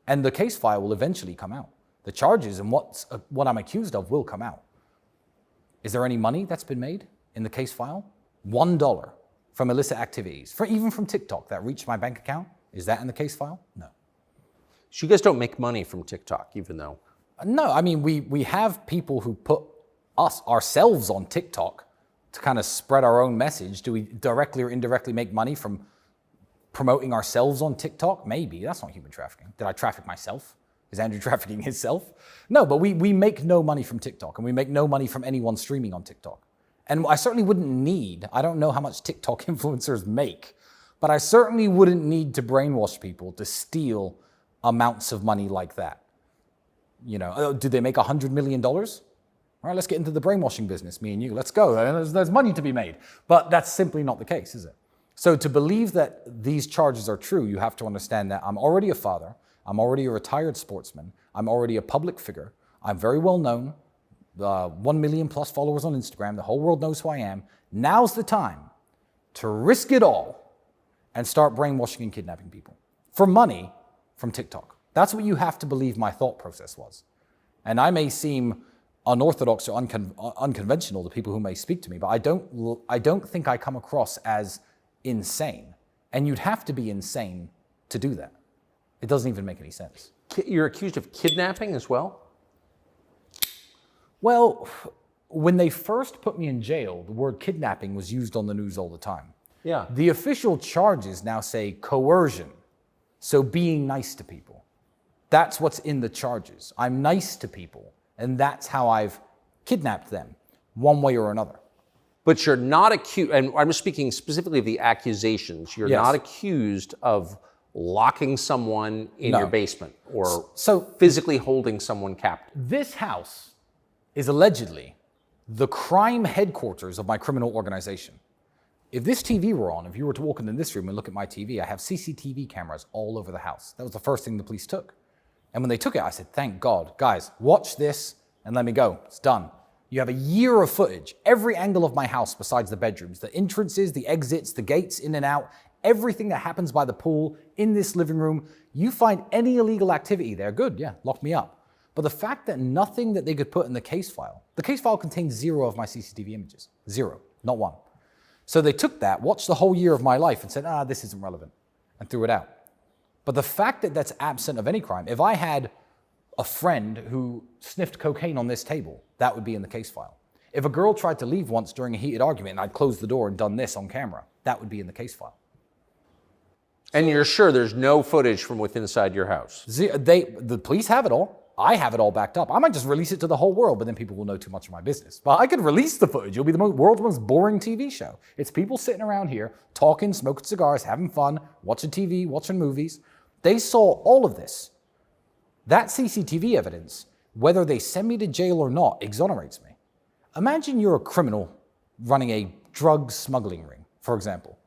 And the case file will eventually come out. The charges and what I'm accused of will come out. Is there any money that's been made in the case file? $1 from illicit activities, even from TikTok that reached my bank account. Is that in the case file? No. So you guys don't make money from TikTok, even though? No, I mean, we have people who put ourselves on TikTok to kind of spread our own message. Do we directly or indirectly make money from promoting ourselves on TikTok? Maybe. That's not human trafficking. Did I traffic myself? Is Andrew trafficking himself? No, but we make no money from TikTok, and we make no money from anyone streaming on TikTok. And I certainly wouldn't need, I don't know how much TikTok influencers make, but I certainly wouldn't need to brainwash people to steal amounts of money like that. You know, do they make $100 million? All right, let's get into the brainwashing business, me and you. Let's go. There's money to be made. But that's simply not the case, is it? So to believe that these charges are true, you have to understand that I'm already a father. I'm already a retired sportsman. I'm already a public figure. I'm very well known. 1 million plus followers on Instagram. The whole world knows who I am. Now's the time to risk it all and start brainwashing and kidnapping people for money from TikTok. That's what you have to believe my thought process was. And I may seem unorthodox or unconventional to people who may speak to me, but I don't think I come across as insane. And you'd have to be insane to do that. It doesn't even make any sense. You're accused of kidnapping as well? Well, when they first put me in jail, the word kidnapping was used on the news all the time. Yeah. The official charges now say coercion, so being nice to people. That's what's in the charges. I'm nice to people, and that's how I've kidnapped them, one way or another. But you're not accused, and I'm speaking specifically of the accusations, you're not accused of locking someone in your basement or physically holding someone captive. This house is allegedly the crime headquarters of my criminal organization. If this TV were on, if you were to walk into this room and look at my TV, I have CCTV cameras all over the house. That was the first thing the police took. And when they took it, I said, thank God, guys, watch this and let me go. It's done. You have a year of footage, every angle of my house besides the bedrooms, the entrances, the exits, the gates in and out, everything that happens by the pool, in this living room. You find any illegal activity there, good, yeah, lock me up. But the fact that nothing that they could put in the case file contains 0 of my CCTV images. 0, not 1. So they took that, watched the whole year of my life and said, this isn't relevant, and threw it out. But the fact that that's absent of any crime, if I had a friend who sniffed cocaine on this table, that would be in the case file. If a girl tried to leave once during a heated argument and I'd closed the door and done this on camera, that would be in the case file. And you're sure there's no footage from within inside your house? The police have it all. I have it all backed up. I might just release it to the whole world, but then people will know too much of my business. But I could release the footage. It'll be the world's most boring TV show. It's people sitting around here, talking, smoking cigars, having fun, watching TV, watching movies. They saw all of this. That CCTV evidence, whether they send me to jail or not, exonerates me. Imagine you're a criminal running a drug smuggling ring, for example.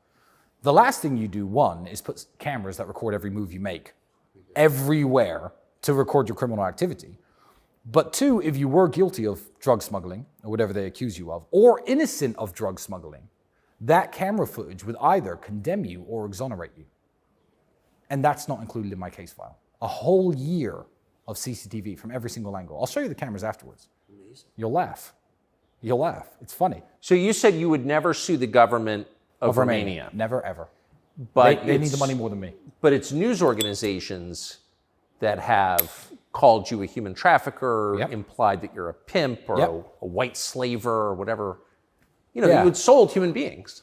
The last thing you do, one, is put cameras that record every move you make everywhere to record your criminal activity. But two, if you were guilty of drug smuggling, or whatever they accuse you of, or innocent of drug smuggling, that camera footage would either condemn you or exonerate you. And that's not included in my case file. A whole year of CCTV from every single angle. I'll show you the cameras afterwards. Amazing. You'll laugh. You'll laugh. It's funny. So you said you would never sue the government of Romania. Never, ever. But they need the money more than me. But it's news organizations that have called you a human trafficker, Yep. implied that you're a pimp or Yep. a white slaver or whatever. You Yeah. had sold human beings.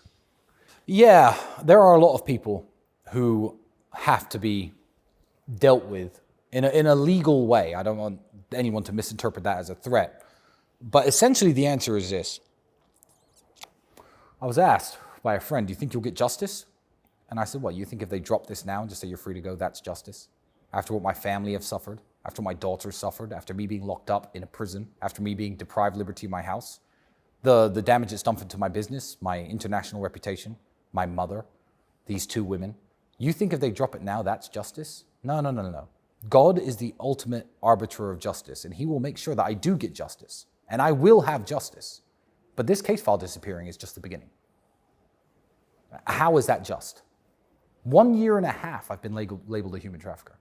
Yeah, there are a lot of people who have to be dealt with in a legal way. I don't want anyone to misinterpret that as a threat. But essentially the answer is this. I was asked by a friend, do you think you'll get justice? And I said, what, you think if they drop this now and just say you're free to go, that's justice? After what my family have suffered, after my daughter suffered, after me being locked up in a prison, after me being deprived liberty in my house, the damage it's done to my business, my international reputation, my mother, these two women. You think if they drop it now, that's justice? No. God is the ultimate arbiter of justice, and he will make sure that I do get justice, and I will have justice. But this case file disappearing is just the beginning. How is that just? 1 year and a half I've been labeled a human trafficker.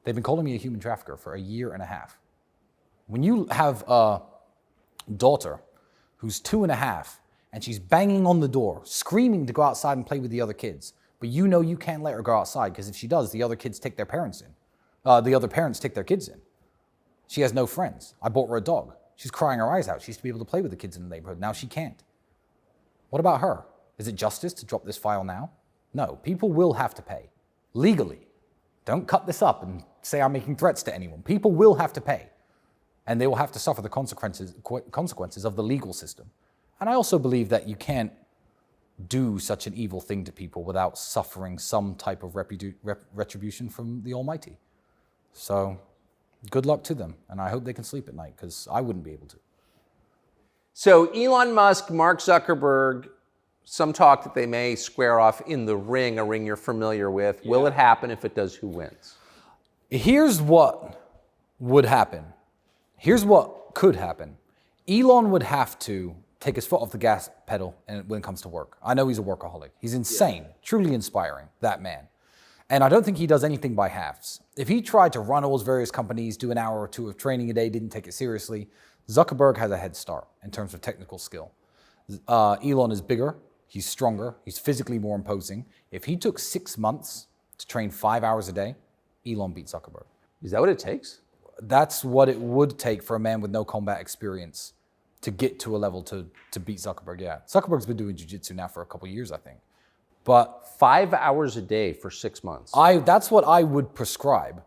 They've been calling me a human trafficker for 1.5 years. When you have a daughter who's 2.5 and she's banging on the door, screaming to go outside and play with the other kids, but you know you can't let her go outside because if she does, the other kids take their parents in. The other parents take their kids in. She has no friends. I bought her a dog. She's crying her eyes out. She used to be able to play with the kids in the neighborhood. Now she can't. What about her? Is it justice to drop this file now? No, people will have to pay. Legally. Don't cut this up and say I'm making threats to anyone. People will have to pay. And they will have to suffer the consequences of the legal system. And I also believe that you can't do such an evil thing to people without suffering some type of retribution from the Almighty. So good luck to them. And I hope they can sleep at night because I wouldn't be able to. So Elon Musk, Mark Zuckerberg, some talk that they may square off in the ring, a ring you're familiar with. Yeah. Will it happen? If it does, who wins? Here's what would happen. Here's what could happen. Elon would have to take his foot off the gas pedal when it comes to work. I know he's a workaholic. He's insane, truly inspiring, that man. And I don't think he does anything by halves. If he tried to run all his various companies, do an hour or two of training a day, didn't take it seriously, Zuckerberg has a head start in terms of technical skill. Elon is bigger, he's stronger, he's physically more imposing. If he took 6 months to train 5 hours a day, Elon beat Zuckerberg. Is that what it takes? That's what it would take for a man with no combat experience to get to a level to beat Zuckerberg, yeah. Zuckerberg's been doing jiu-jitsu now for a couple of years, I think. But 5 hours a day for 6 months. That's what I would prescribe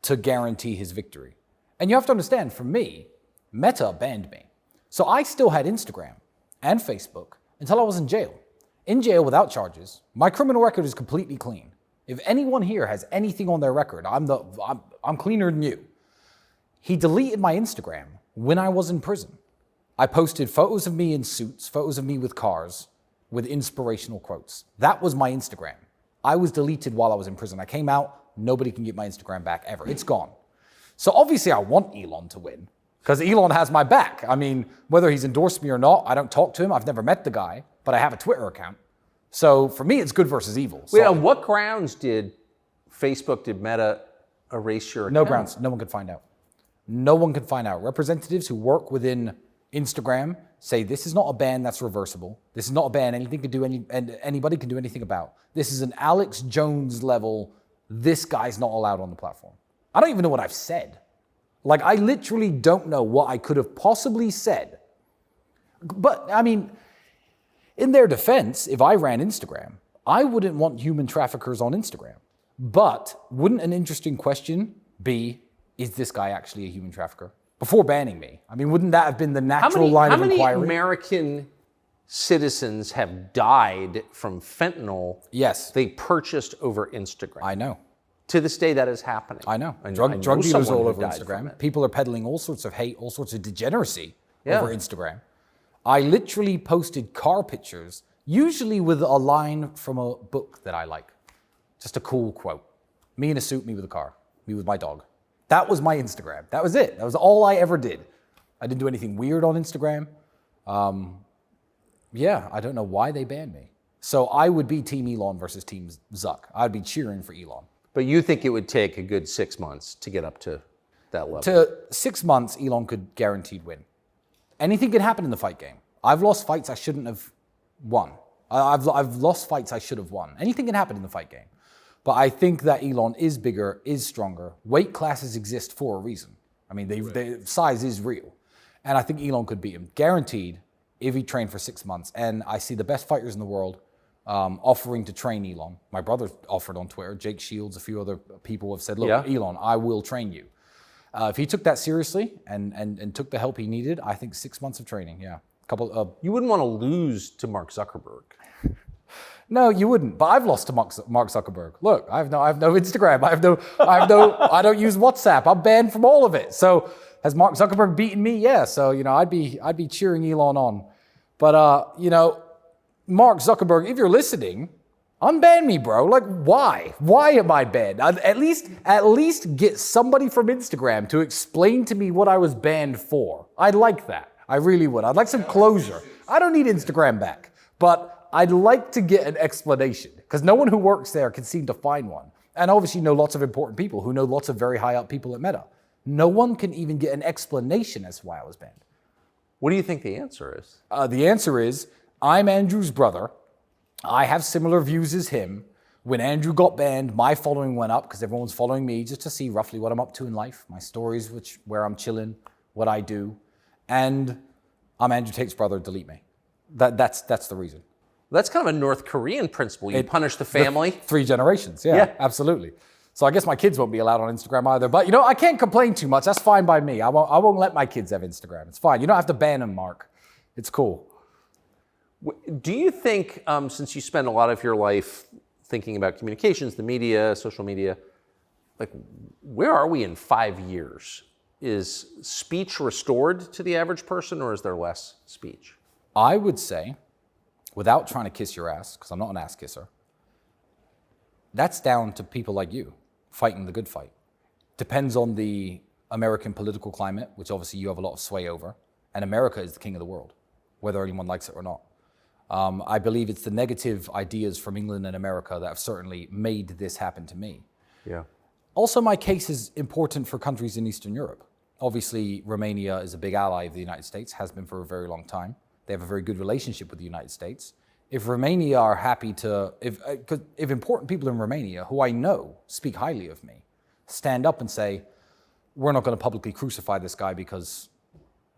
to guarantee his victory. And you have to understand, for me, Meta banned me. So I still had Instagram and Facebook until I was in jail. In jail without charges. My criminal record is completely clean. If anyone here has anything on their record, I'm cleaner than you. He deleted my Instagram when I was in prison. I posted photos of me in suits, photos of me with cars, with inspirational quotes. That was my Instagram. I was deleted while I was in prison. I came out, nobody can get my Instagram back ever. It's gone. So obviously I want Elon to win, because Elon has my back. I mean, whether he's endorsed me or not, I don't talk to him. I've never met the guy, but I have a Twitter account. So for me, it's good versus evil. Wait, on what grounds did Meta erase your account? No grounds. No one could find out. No one can find out. Representatives who work within Instagram say this is not a ban that's reversible. This is not a ban anybody can do anything about. This is an Alex Jones level, this guy's not allowed on the platform. I don't even know what I've said. Like, I literally don't know what I could have possibly said. But, I mean, in their defense, if I ran Instagram, I wouldn't want human traffickers on Instagram. But wouldn't an interesting question be, is this guy actually a human trafficker? Before banning me. I mean, wouldn't that have been the natural line of inquiry? How many American citizens have died from fentanyl they purchased over Instagram? I know. To this day, that is happening. I know. Drug dealers all over Instagram. People are peddling all sorts of hate, all sorts of degeneracy over Instagram. I literally posted car pictures, usually with a line from a book that I like. Just a cool quote. Me in a suit, me with a car, me with my dog. That was my Instagram. That was it. That was all I ever did. I didn't do anything weird on Instagram. I don't know why they banned me. So I would be Team Elon versus Team Zuck. I'd be cheering for Elon. But you think it would take a good 6 months to get up to that level? To 6 months, Elon could guaranteed win. Anything could happen in the fight game. I've lost fights I shouldn't have won. I've lost fights I should have won. Anything can happen in the fight game. But I think that Elon is bigger, is stronger. Weight classes exist for a reason. I mean, the size is real. And I think Elon could beat him, guaranteed, if he trained for 6 months. And I see the best fighters in the world offering to train Elon. My brother offered on Twitter. Jake Shields, a few other people have said, look, Elon, I will train you. If he took that seriously and took the help he needed, I think 6 months of training, You wouldn't want to lose to Mark Zuckerberg. No, you wouldn't. But I've lost to Mark Zuckerberg. Look, I have no Instagram. I don't use WhatsApp. I'm banned from all of it. So has Mark Zuckerberg beaten me? Yeah. So I'd be cheering Elon on. But Mark Zuckerberg, if you're listening, unban me, bro. Like, why? Why am I banned? At least get somebody from Instagram to explain to me what I was banned for. I'd like that. I really would. I'd like some closure. I don't need Instagram back, but I'd like to get an explanation, because no one who works there can seem to find one. And obviously know lots of important people who know lots of very high up people at Meta. No one can even get an explanation as to why I was banned. What do you think the answer is? The answer is, I'm Andrew's brother. I have similar views as him. When Andrew got banned, my following went up because everyone's following me just to see roughly what I'm up to in life, my stories, where I'm chilling, what I do. And I'm Andrew Tate's brother, delete me. That's the reason. That's kind of a North Korean principle. You punish the family. 3 generations, yeah, absolutely. So I guess my kids won't be allowed on Instagram either. But, I can't complain too much. That's fine by me. I won't let my kids have Instagram. It's fine. You don't have to ban them, Mark. It's cool. Do you think, since you spend a lot of your life thinking about communications, the media, social media, like, where are we in 5 years? Is speech restored to the average person, or is there less speech? I would say, without trying to kiss your ass, because I'm not an ass kisser, that's down to people like you fighting the good fight. Depends on the American political climate, which obviously you have a lot of sway over, and America is the king of the world, whether anyone likes it or not. I believe it's the negative ideas from England and America that have certainly made this happen to me. Yeah. Also, my case is important for countries in Eastern Europe. Obviously, Romania is a big ally of the United States, has been for a very long time. They have a very good relationship with the United States. If Romania are happy to, if important people in Romania, who I know speak highly of me, stand up and say, we're not going to publicly crucify this guy because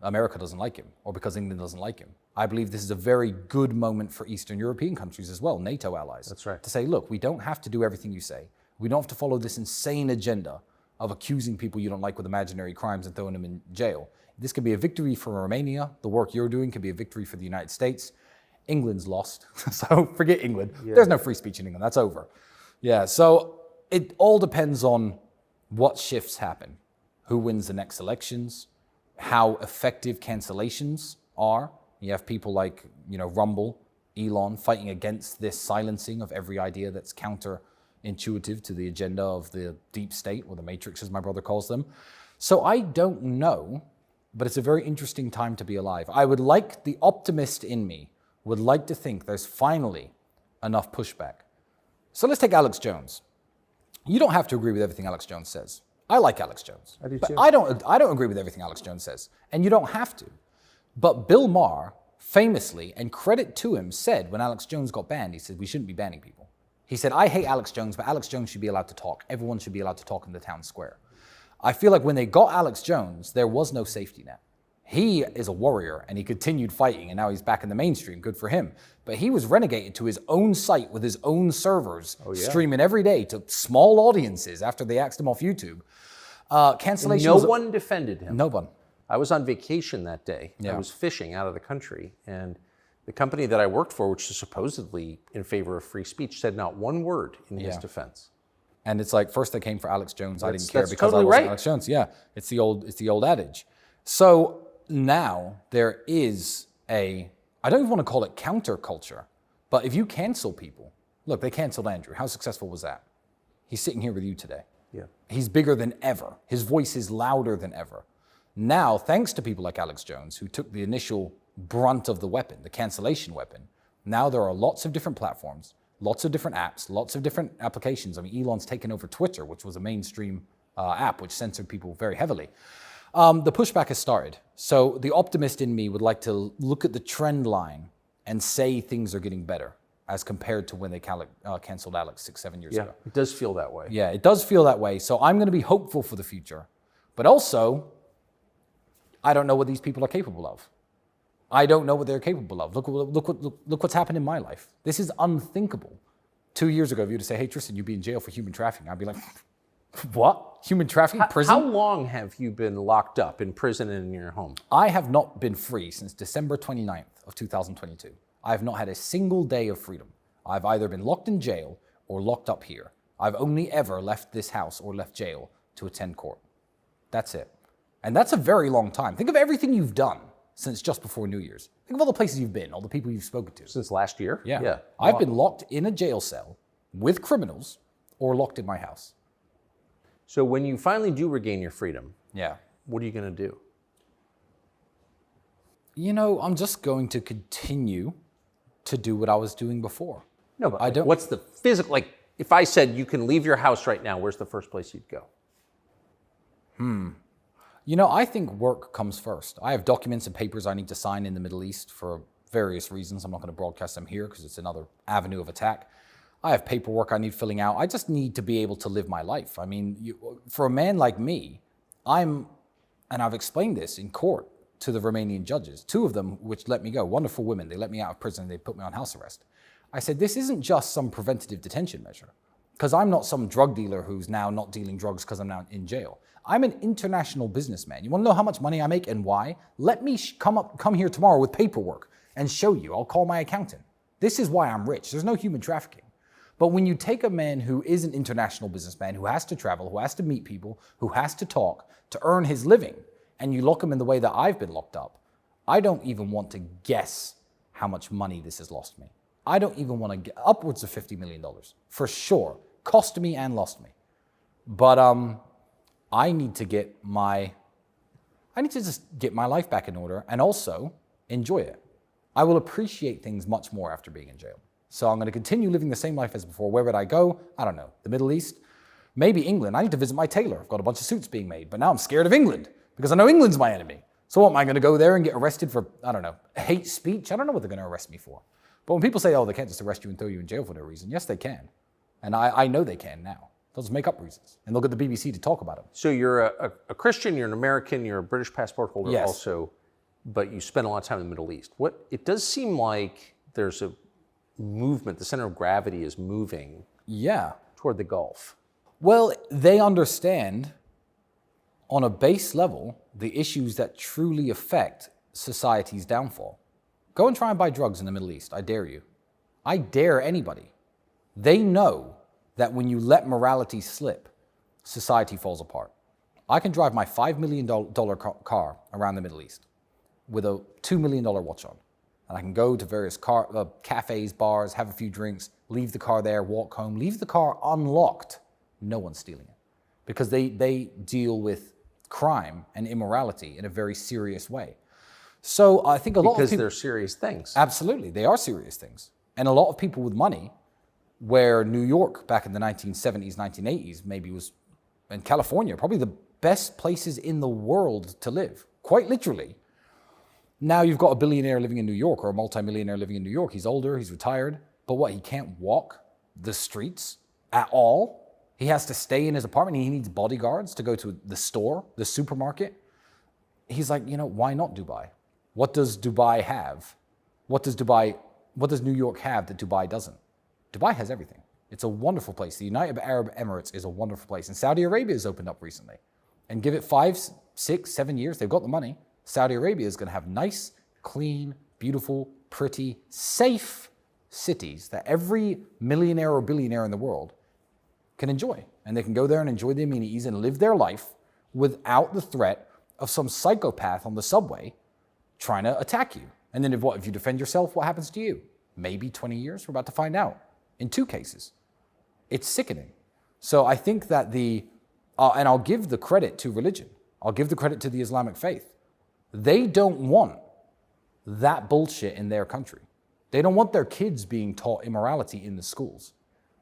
America doesn't like him or because England doesn't like him. I believe this is a very good moment for Eastern European countries as well, NATO allies. That's right. To say, look, we don't have to do everything you say. We don't have to follow this insane agenda of accusing people you don't like with imaginary crimes and throwing them in jail. This could be a victory for Romania. The work you're doing could be a victory for the United States. England's lost, so forget England. Yeah. There's no free speech in England, that's over. Yeah, so it all depends on what shifts happen, who wins the next elections, how effective cancellations are. You have people like, Rumble, Elon fighting against this silencing of every idea that's counterintuitive to the agenda of the deep state, or the matrix as my brother calls them. So I don't know, but it's a very interesting time to be alive. I would like, the optimist in me would like to think there's finally enough pushback. So let's take Alex Jones. You don't have to agree with everything Alex Jones says. I like Alex Jones. I do but too. I don't agree with everything Alex Jones says, and you don't have to. But Bill Maher famously, and credit to him, said when Alex Jones got banned, he said, we shouldn't be banning people. He said, I hate Alex Jones, but Alex Jones should be allowed to talk. Everyone should be allowed to talk in the town square. I feel like when they got Alex Jones, there was no safety net. He is a warrior, and he continued fighting, and now he's back in the mainstream. Good for him. But he was renegated to his own site with his own servers, streaming every day to small audiences after they axed him off YouTube. Cancellation. No one defended him. No one. I was on vacation that day. I was fishing out of the country, and the company that I worked for, which is supposedly in favor of free speech, said not one word in his defense. And it's like, first they came for Alex Jones. I didn't care because totally I wasn't Alex Jones. Yeah, it's the old adage. So now there is I don't even want to call it counterculture, but if you cancel people, look, they canceled Andrew. How successful was that? He's sitting here with you today. Yeah. He's bigger than ever. His voice is louder than ever. Now, thanks to people like Alex Jones, who took the initial brunt of the weapon, the cancellation weapon, now there are lots of different platforms, lots of different apps, lots of different applications. I mean, Elon's taken over Twitter, which was a mainstream app, which censored people very heavily. The pushback has started. So the optimist in me would like to look at the trend line and say things are getting better as compared to when they canceled Alex 6-7 years ago. It does feel that way. Yeah, it does feel that way. So I'm going to be hopeful for the future. But also, I don't know what these people are capable of. I don't know what they're capable of. Look what's happened in my life. This is unthinkable. 2 years ago, if you were to say, hey, Tristan, you'd be in jail for human trafficking, I'd be like, what? Human trafficking? Prison? How long have you been locked up in prison and in your home? I have not been free since December 29th of 2022. I have not had a single day of freedom. I've either been locked in jail or locked up here. I've only ever left this house or left jail to attend court. That's it. And that's a very long time. Think of everything you've done since just before New Year's. Think of all the places you've been, all the people you've spoken to. Since last year? Yeah. I've been locked in a jail cell with criminals or locked in my house. So when you finally do regain your freedom, yeah, what are you going to do? You know, I'm just going to continue to do what I was doing before. No, but I don't. What's the physical, like, if I said you can leave your house right now, where's the first place you'd go? You know, I think work comes first. I have documents and papers I need to sign in the Middle East for various reasons. I'm not going to broadcast them here because it's another avenue of attack. I have paperwork I need filling out. I just need to be able to live my life. I mean, for a man like me, and I've explained this in court to the Romanian judges, 2 of them which let me go, wonderful women. They let me out of prison. They put me on house arrest. I said, this isn't just some preventative detention measure, because I'm not some drug dealer who's now not dealing drugs because I'm now in jail. I'm an international businessman. You want to know how much money I make and why? Let me come here tomorrow with paperwork and show you. I'll call my accountant. This is why I'm rich. There's no human trafficking. But when you take a man who is an international businessman, who has to travel, who has to meet people, who has to talk to earn his living, and you lock him in the way that I've been locked up, I don't even want to guess how much money this has lost me. I don't even want to get upwards of $50 million, for sure. Cost me and lost me. But I need to just get my life back in order and also enjoy it. I will appreciate things much more after being in jail. So I'm going to continue living the same life as before. Where would I go? I don't know. The Middle East? Maybe England. I need to visit my tailor. I've got a bunch of suits being made, but now I'm scared of England because I know England's my enemy. So what, am I going to go there and get arrested for, I don't know, hate speech? I don't know what they're going to arrest me for. But when people say, oh, they can't just arrest you and throw you in jail for no reason, yes, they can. And I know they can now. They'll just make up reasons. And they'll get the BBC to talk about them. So you're a Christian, you're an American, you're a British passport holder also, but you spend a lot of time in the Middle East. It does seem like there's a movement, the center of gravity is moving toward the Gulf. Well, they understand on a base level the issues that truly affect society's downfall. Go and try and buy drugs in the Middle East. I dare you. I dare anybody. They know that when you let morality slip, society falls apart. I can drive my $5 million car around the Middle East with a $2 million watch on. And I can go to various cafes, bars, have a few drinks, leave the car there, walk home, leave the car unlocked. No one's stealing it. Because they deal with crime and immorality in a very serious way. So I think a lot of people... Because they're serious things. Absolutely, they are serious things. And a lot of people with money, where New York back in the 1970s, 1980s maybe was and California, probably the best places in the world to live, quite literally. Now you've got a billionaire living in New York or a multimillionaire living in New York. He's older, he's retired, but what, he can't walk the streets at all? He has to stay in his apartment. He needs bodyguards to go to the store, the supermarket. He's like, why not Dubai? What does Dubai have? What does New York have that Dubai doesn't? Dubai has everything. It's a wonderful place. The United Arab Emirates is a wonderful place. And Saudi Arabia has opened up recently. And give it 5, 6, 7 years, they've got the money. Saudi Arabia is going to have nice, clean, beautiful, pretty, safe cities that every millionaire or billionaire in the world can enjoy. And they can go there and enjoy the amenities and live their life without the threat of some psychopath on the subway trying to attack you. And then if you defend yourself, what happens to you? Maybe 20 years, we're about to find out. In 2 cases. It's sickening. So I think that and I'll give the credit to religion. I'll give the credit to the Islamic faith. They don't want that bullshit in their country. They don't want their kids being taught immorality in the schools.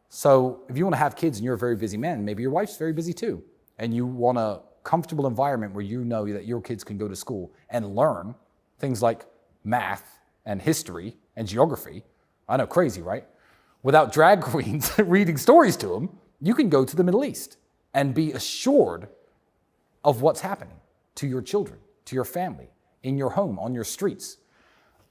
So if you want to have kids and you're a very busy man, maybe your wife's very busy too, and you want a comfortable environment where you know that your kids can go to school and learn things like math and history and geography. I know, crazy, right? Without drag queens reading stories to them, you can go to the Middle East and be assured of what's happening to your children, to your family, in your home, on your streets.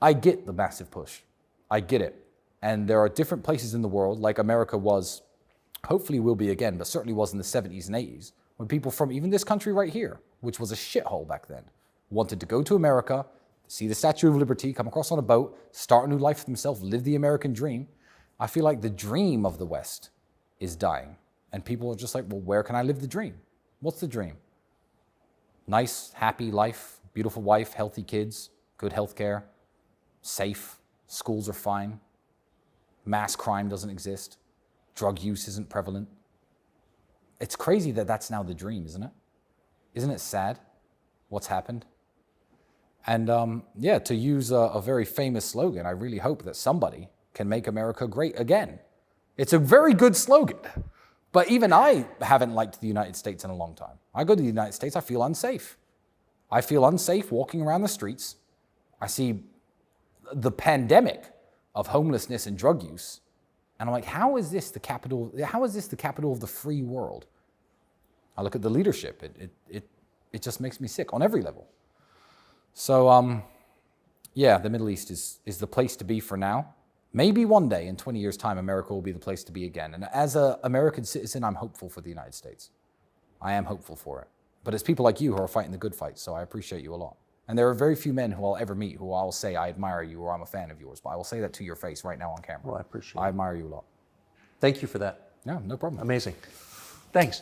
I get the massive push. I get it. And there are different places in the world, like America was, hopefully will be again, but certainly was in the 70s and 80s, when people from even this country right here, which was a shithole back then, wanted to go to America, see the Statue of Liberty, come across on a boat, start a new life for themselves, live the American dream. I feel like the dream of the West is dying. And people are just like, well, where can I live the dream? What's the dream? Nice, happy life, beautiful wife, healthy kids, good health care, safe, schools are fine, mass crime doesn't exist, drug use isn't prevalent. It's crazy that that's now the dream, isn't it? Isn't it sad what's happened? And to use a very famous slogan, I really hope that somebody can make America great again. It's a very good slogan. But even I haven't liked the United States in a long time. I go to the United States, I feel unsafe. I feel unsafe walking around the streets. I see the pandemic of homelessness and drug use. And I'm like, how is this the capital of the free world? I look at the leadership. It just makes me sick on every level. So, the Middle East is the place to be for now. Maybe one day, in 20 years' time, America will be the place to be again. And as an American citizen, I'm hopeful for the United States. I am hopeful for it. But it's people like you who are fighting the good fight, so I appreciate you a lot. And there are very few men who I'll ever meet who I'll say, I admire you or I'm a fan of yours. But I will say that to your face right now on camera. Well, I appreciate it. I admire you a lot. Thank you for that. Yeah, no problem. Amazing. Thanks.